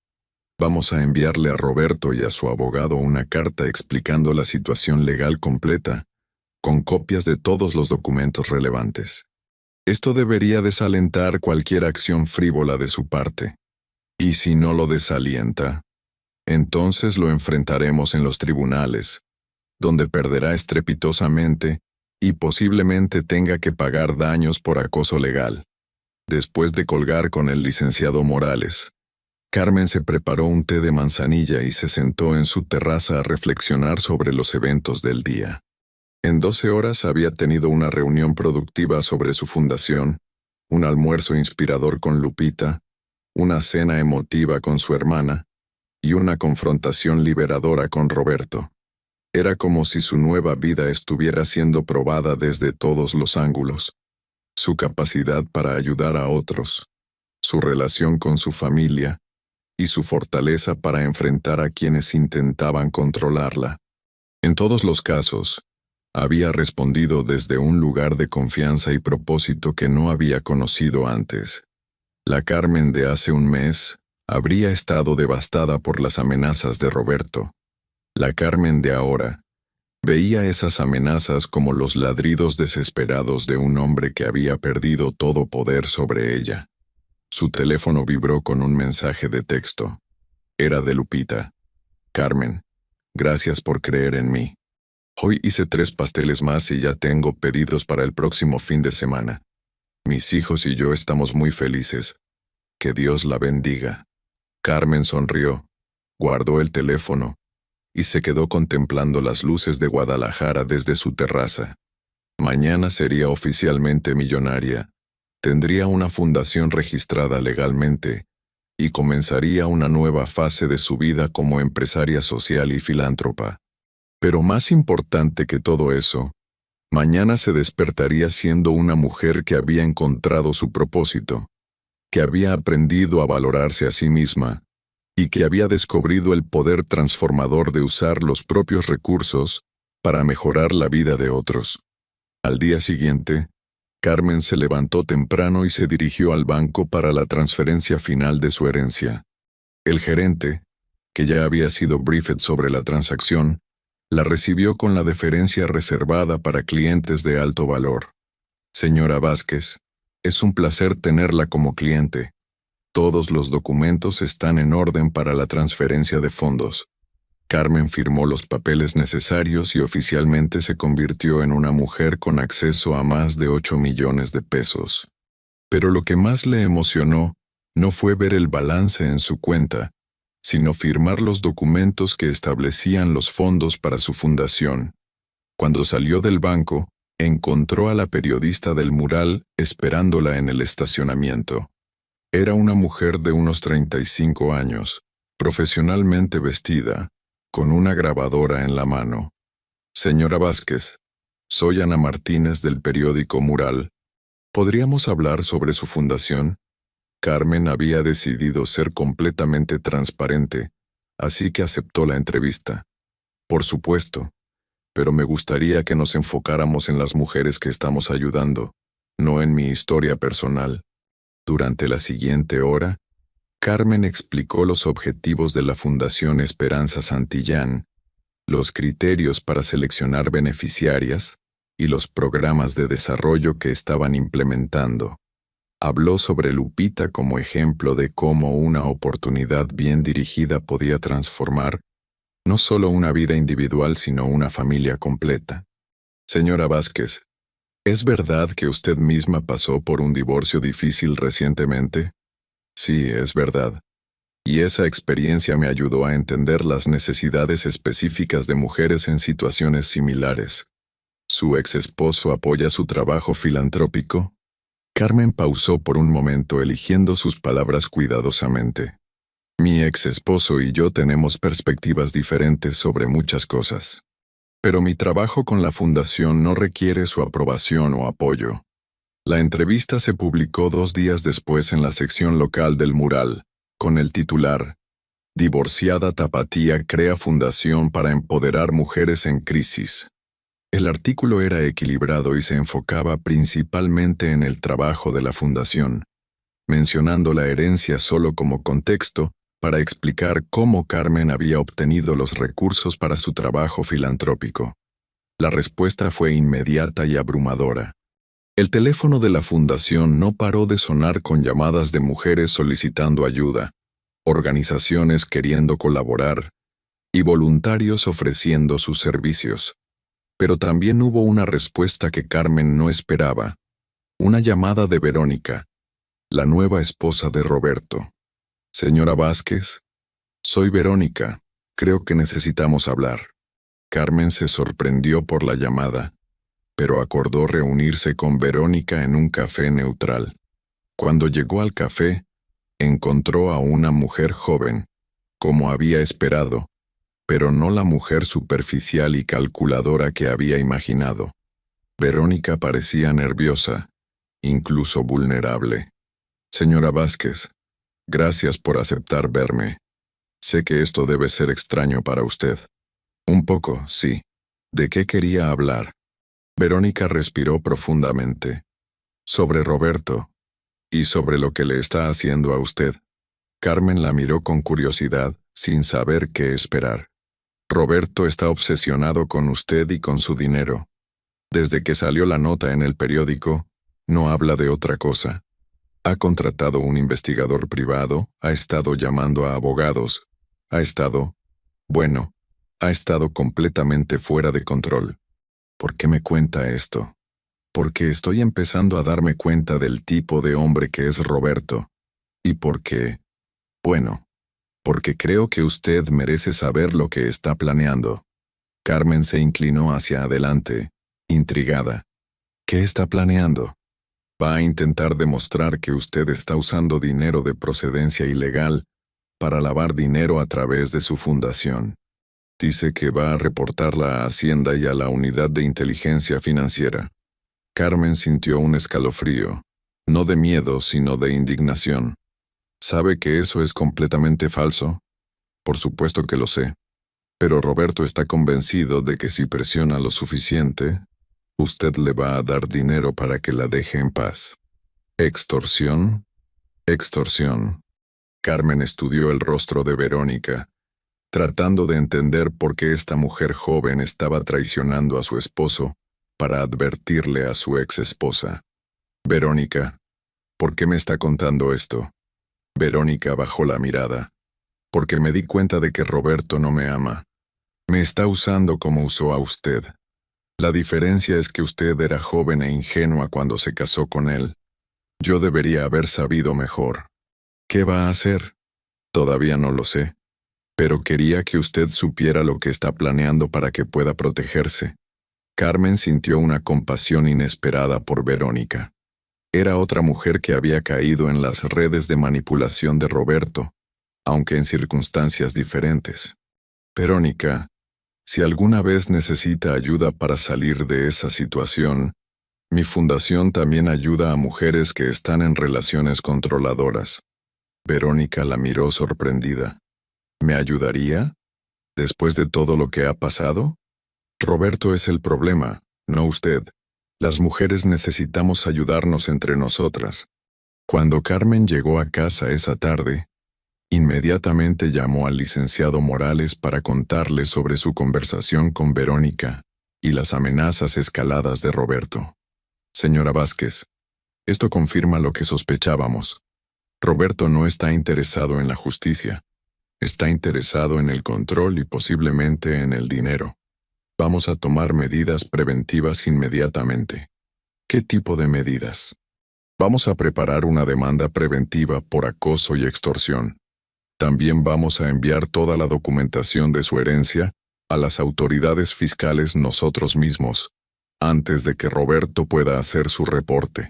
Speaker 1: Vamos a enviarle a Roberto y a su abogado una carta explicando la situación legal completa, con copias de todos los documentos relevantes. Esto debería desalentar cualquier acción frívola de su parte. Y si no lo desalienta, entonces lo enfrentaremos en los tribunales, donde perderá estrepitosamente y posiblemente tenga que pagar daños por acoso legal. Después de colgar con el licenciado Morales, Carmen se preparó un té de manzanilla y se sentó en su terraza a reflexionar sobre los eventos del día. En 12 horas había tenido una reunión productiva sobre su fundación, un almuerzo inspirador con Lupita, una cena emotiva con su hermana y una confrontación liberadora con Roberto. Era como si su nueva vida estuviera siendo probada desde todos los ángulos. Su capacidad para ayudar a otros, su relación con su familia y su fortaleza para enfrentar a quienes intentaban controlarla. En todos los casos, había respondido desde un lugar de confianza y propósito que no había conocido antes. La Carmen de hace un mes habría estado devastada por las amenazas de Roberto. La Carmen de ahora veía esas amenazas como los ladridos desesperados de un hombre que había perdido todo poder sobre ella. Su teléfono vibró con un mensaje de texto. Era de Lupita. Carmen, gracias por creer en mí. Hoy hice 3 pasteles más y ya tengo pedidos para el próximo fin de semana. Mis hijos y yo estamos muy felices. Que Dios la bendiga. Carmen sonrió, guardó el teléfono y se quedó contemplando las luces de Guadalajara desde su terraza. Mañana sería oficialmente millonaria, tendría una fundación registrada legalmente y comenzaría una nueva fase de su vida como empresaria social y filántropa. Pero más importante que todo eso, mañana se despertaría siendo una mujer que había encontrado su propósito, que había aprendido a valorarse a sí misma y que había descubrido el poder transformador de usar los propios recursos para mejorar la vida de otros. Al día siguiente, Carmen se levantó temprano y se dirigió al banco para la transferencia final de su herencia. El gerente, que ya había sido briefed sobre la transacción, la recibió con la deferencia reservada para clientes de alto valor. Señora Vázquez, es un placer tenerla como cliente. Todos los documentos están en orden para la transferencia de fondos. Carmen firmó los papeles necesarios y oficialmente se convirtió en una mujer con acceso a más de 8 millones de pesos. Pero lo que más le emocionó no fue ver el balance en su cuenta, sino firmar los documentos que establecían los fondos para su fundación. Cuando salió del banco, encontró a la periodista del mural esperándola en el estacionamiento. Era una mujer de unos 35 años, profesionalmente vestida, con una grabadora en la mano. Señora Vázquez, soy Ana Martínez del periódico Mural. ¿Podríamos hablar sobre su fundación? Carmen había decidido ser completamente transparente, así que aceptó la entrevista. Por supuesto, pero me gustaría que nos enfocáramos en las mujeres que estamos ayudando, no en mi historia personal. Durante la siguiente hora, Carmen explicó los objetivos de la Fundación Esperanza Santillán, los criterios para seleccionar beneficiarias y los programas de desarrollo que estaban implementando. Habló sobre Lupita como ejemplo de cómo una oportunidad bien dirigida podía transformar no solo una vida individual sino una familia completa. Señora Vázquez, ¿es verdad que usted misma pasó por un divorcio difícil recientemente? Sí, es verdad. Y esa experiencia me ayudó a entender las necesidades específicas de mujeres en situaciones similares. ¿Su ex esposo apoya su trabajo filantrópico? Carmen pausó por un momento eligiendo sus palabras cuidadosamente. Mi ex esposo y yo tenemos perspectivas diferentes sobre muchas cosas. Pero mi trabajo con la fundación no requiere su aprobación o apoyo. La entrevista se publicó 2 días después en la sección local del Mural, con el titular Divorciada Tapatía crea fundación para empoderar mujeres en crisis. El artículo era equilibrado y se enfocaba principalmente en el trabajo de la fundación, mencionando la herencia solo como contexto, para explicar cómo Carmen había obtenido los recursos para su trabajo filantrópico. La respuesta fue inmediata y abrumadora. El teléfono de la fundación no paró de sonar con llamadas de mujeres solicitando ayuda, organizaciones queriendo colaborar y voluntarios ofreciendo sus servicios. Pero también hubo una respuesta que Carmen no esperaba. Una llamada de Verónica, la nueva esposa de Roberto. Señora Vázquez, soy Verónica, creo que necesitamos hablar. Carmen se sorprendió por la llamada, pero acordó reunirse con Verónica en un café neutral. Cuando llegó al café, encontró a una mujer joven, como había esperado, pero no la mujer superficial y calculadora que había imaginado. Verónica parecía nerviosa, incluso vulnerable. Señora Vázquez, gracias por aceptar verme. Sé que esto debe ser extraño para usted. Un poco, sí. ¿De qué quería hablar? Verónica respiró profundamente. Sobre Roberto, y sobre lo que le está haciendo a usted. Carmen la miró con curiosidad, sin saber qué esperar. Roberto está obsesionado con usted y con su dinero. Desde que salió la nota en el periódico, no habla de otra cosa. Ha contratado un investigador privado, ha estado llamando a abogados, ha estado completamente fuera de control. ¿Por qué me cuenta esto? Porque estoy empezando a darme cuenta del tipo de hombre que es Roberto. Y porque creo que usted merece saber lo que está planeando. Carmen se inclinó hacia adelante, intrigada. ¿Qué está planeando? Va a intentar demostrar que usted está usando dinero de procedencia ilegal para lavar dinero a través de su fundación. Dice que va a reportarla a Hacienda y a la Unidad de Inteligencia Financiera. Carmen sintió un escalofrío, no de miedo, sino de indignación. ¿Sabe que eso es completamente falso? Por supuesto que lo sé. Pero Roberto está convencido de que si presiona lo suficiente, usted le va a dar dinero para que la deje en paz. ¿Extorsión? Extorsión. Carmen estudió el rostro de Verónica, tratando de entender por qué esta mujer joven estaba traicionando a su esposo para advertirle a su ex esposa. Verónica, ¿por qué me está contando esto? Verónica bajó la mirada. Porque me di cuenta de que Roberto no me ama. Me está usando como usó a usted. La diferencia es que usted era joven e ingenua cuando se casó con él. Yo debería haber sabido mejor. ¿Qué va a hacer? Todavía no lo sé. Pero quería que usted supiera lo que está planeando para que pueda protegerse. Carmen sintió una compasión inesperada por Verónica. Era otra mujer que había caído en las redes de manipulación de Roberto, aunque en circunstancias diferentes. Verónica, si alguna vez necesita ayuda para salir de esa situación, mi fundación también ayuda a mujeres que están en relaciones controladoras. Verónica la miró sorprendida. ¿Me ayudaría? ¿Después de todo lo que ha pasado? Roberto es el problema, no usted. Las mujeres necesitamos ayudarnos entre nosotras. Cuando Carmen llegó a casa esa tarde, inmediatamente llamó al licenciado Morales para contarle sobre su conversación con Verónica y las amenazas escaladas de Roberto. Señora Vázquez, esto confirma lo que sospechábamos. Roberto no está interesado en la justicia. Está interesado en el control y posiblemente en el dinero. Vamos a tomar medidas preventivas inmediatamente. ¿Qué tipo de medidas? Vamos a preparar una demanda preventiva por acoso y extorsión. También vamos a enviar toda la documentación de su herencia a las autoridades fiscales nosotros mismos, antes de que Roberto pueda hacer su reporte.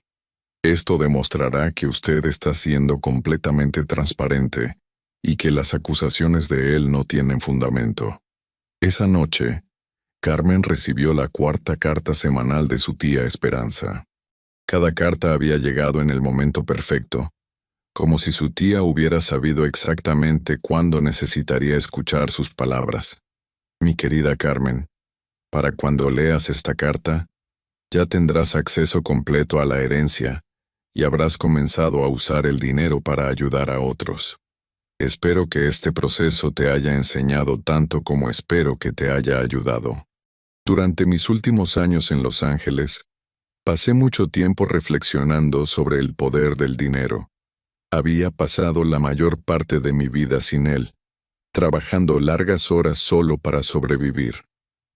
Speaker 1: Esto demostrará que usted está siendo completamente transparente y que las acusaciones de él no tienen fundamento. Esa noche, Carmen recibió la cuarta carta semanal de su tía Esperanza. Cada carta había llegado en el momento perfecto, como si su tía hubiera sabido exactamente cuándo necesitaría escuchar sus palabras. Mi querida Carmen, para cuando leas esta carta, ya tendrás acceso completo a la herencia y habrás comenzado a usar el dinero para ayudar a otros. Espero que este proceso te haya enseñado tanto como espero que te haya ayudado. Durante mis últimos años en Los Ángeles, pasé mucho tiempo reflexionando sobre el poder del dinero. Había pasado la mayor parte de mi vida sin él, trabajando largas horas solo para sobrevivir.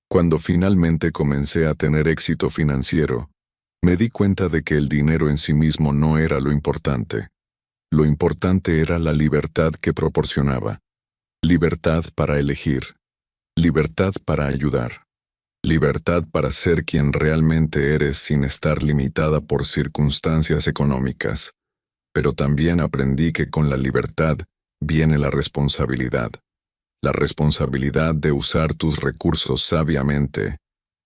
Speaker 1: Cuando finalmente comencé a tener éxito financiero, me di cuenta de que el dinero en sí mismo no era lo importante. Lo importante era la libertad que proporcionaba. Libertad para elegir. Libertad para ayudar. Libertad para ser quien realmente eres sin estar limitada por circunstancias económicas. Pero también aprendí que con la libertad viene la responsabilidad. La responsabilidad de usar tus recursos sabiamente,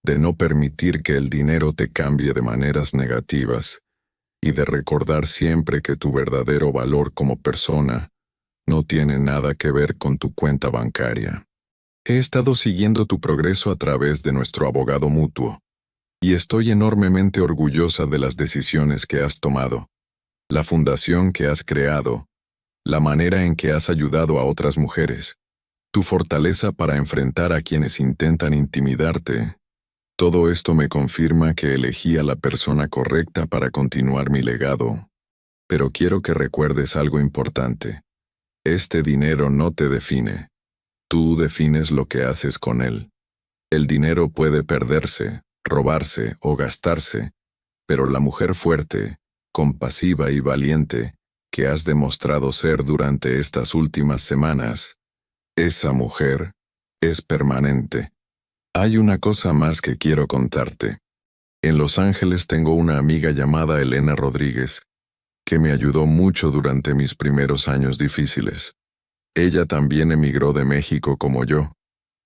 Speaker 1: de no permitir que el dinero te cambie de maneras negativas, y de recordar siempre que tu verdadero valor como persona no tiene nada que ver con tu cuenta bancaria. He estado siguiendo tu progreso a través de nuestro abogado mutuo, y estoy enormemente orgullosa de las decisiones que has tomado, la fundación que has creado, la manera en que has ayudado a otras mujeres, tu fortaleza para enfrentar a quienes intentan intimidarte. Todo esto me confirma que elegí a la persona correcta para continuar mi legado. Pero quiero que recuerdes algo importante. Este dinero no te define. Tú defines lo que haces con él. El dinero puede perderse, robarse o gastarse, pero la mujer fuerte, compasiva y valiente que has demostrado ser durante estas últimas semanas, esa mujer es permanente. Hay una cosa más que quiero contarte. En Los Ángeles tengo una amiga llamada Elena Rodríguez, que me ayudó mucho durante mis primeros años difíciles. Ella también emigró de México como yo,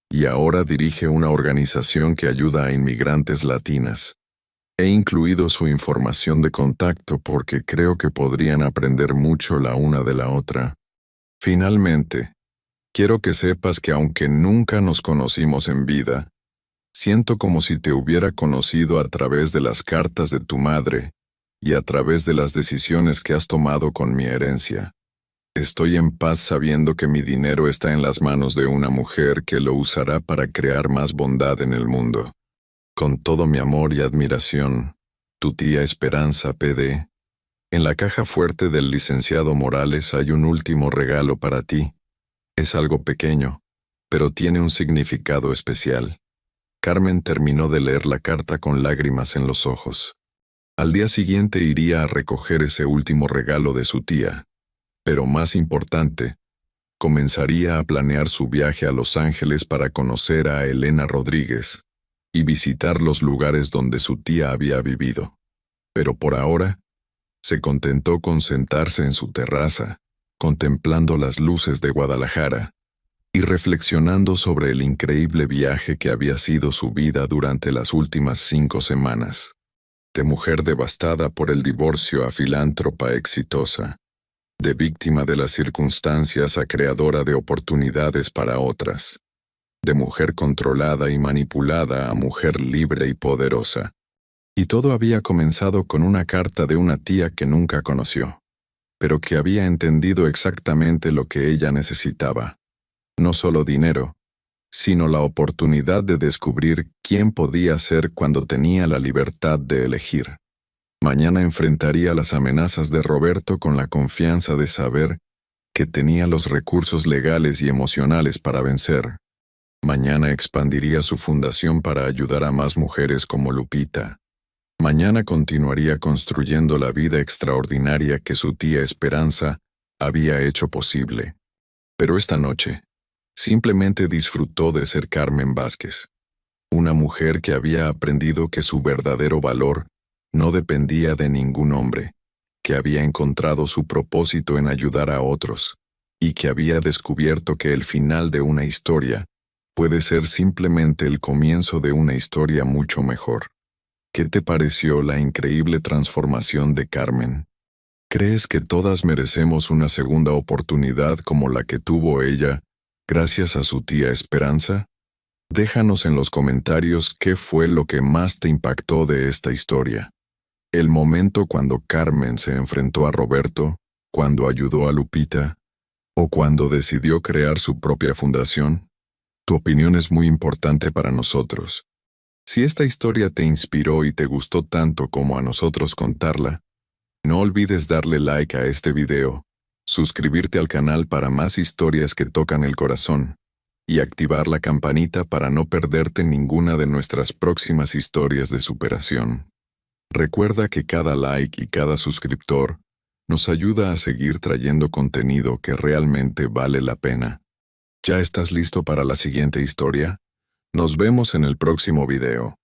Speaker 1: y ahora dirige una organización que ayuda a inmigrantes latinas. He incluido su información de contacto porque creo que podrían aprender mucho la una de la otra. Finalmente, quiero que sepas que aunque nunca nos conocimos en vida, siento como si te hubiera conocido a través de las cartas de tu madre y a través de las decisiones que has tomado con mi herencia. Estoy en paz sabiendo que mi dinero está en las manos de una mujer que lo usará para crear más bondad en el mundo. Con todo mi amor y admiración, tu tía Esperanza PD. En la caja fuerte del licenciado Morales hay un último regalo para ti. Es algo pequeño, pero tiene un significado especial. Carmen terminó de leer la carta con lágrimas en los ojos. Al día siguiente iría a recoger ese último regalo de su tía, pero más importante, comenzaría a planear su viaje a Los Ángeles para conocer a Elena Rodríguez y visitar los lugares donde su tía había vivido. Pero por ahora, se contentó con sentarse en su terraza, contemplando las luces de Guadalajara y reflexionando sobre el increíble viaje que había sido su vida durante las últimas 5 semanas. De mujer devastada por el divorcio a filántropa exitosa, de víctima de las circunstancias a creadora de oportunidades para otras, de mujer controlada y manipulada a mujer libre y poderosa. Y todo había comenzado con una carta de una tía que nunca conoció, pero que había entendido exactamente lo que ella necesitaba. No solo dinero, sino la oportunidad de descubrir quién podía ser cuando tenía la libertad de elegir. Mañana enfrentaría las amenazas de Roberto con la confianza de saber que tenía los recursos legales y emocionales para vencer. Mañana expandiría su fundación para ayudar a más mujeres como Lupita. Mañana continuaría construyendo la vida extraordinaria que su tía Esperanza había hecho posible. Pero esta noche, simplemente disfrutó de ser Carmen Vázquez, una mujer que había aprendido que su verdadero valor no dependía de ningún hombre, que había encontrado su propósito en ayudar a otros, y que había descubierto que el final de una historia puede ser simplemente el comienzo de una historia mucho mejor. ¿Qué te pareció la increíble transformación de Carmen? ¿Crees que todas merecemos una segunda oportunidad como la que tuvo ella, gracias a su tía Esperanza? Déjanos en los comentarios qué fue lo que más te impactó de esta historia. El momento cuando Carmen se enfrentó a Roberto, cuando ayudó a Lupita, o cuando decidió crear su propia fundación. Tu opinión es muy importante para nosotros. Si esta historia te inspiró y te gustó tanto como a nosotros contarla, no olvides darle like a este video, suscribirte al canal para más historias que tocan el corazón, y activar la campanita para no perderte ninguna de nuestras próximas historias de superación. Recuerda que cada like y cada suscriptor nos ayuda a seguir trayendo contenido que realmente vale la pena. ¿Ya estás listo para la siguiente historia? Nos vemos en el próximo video.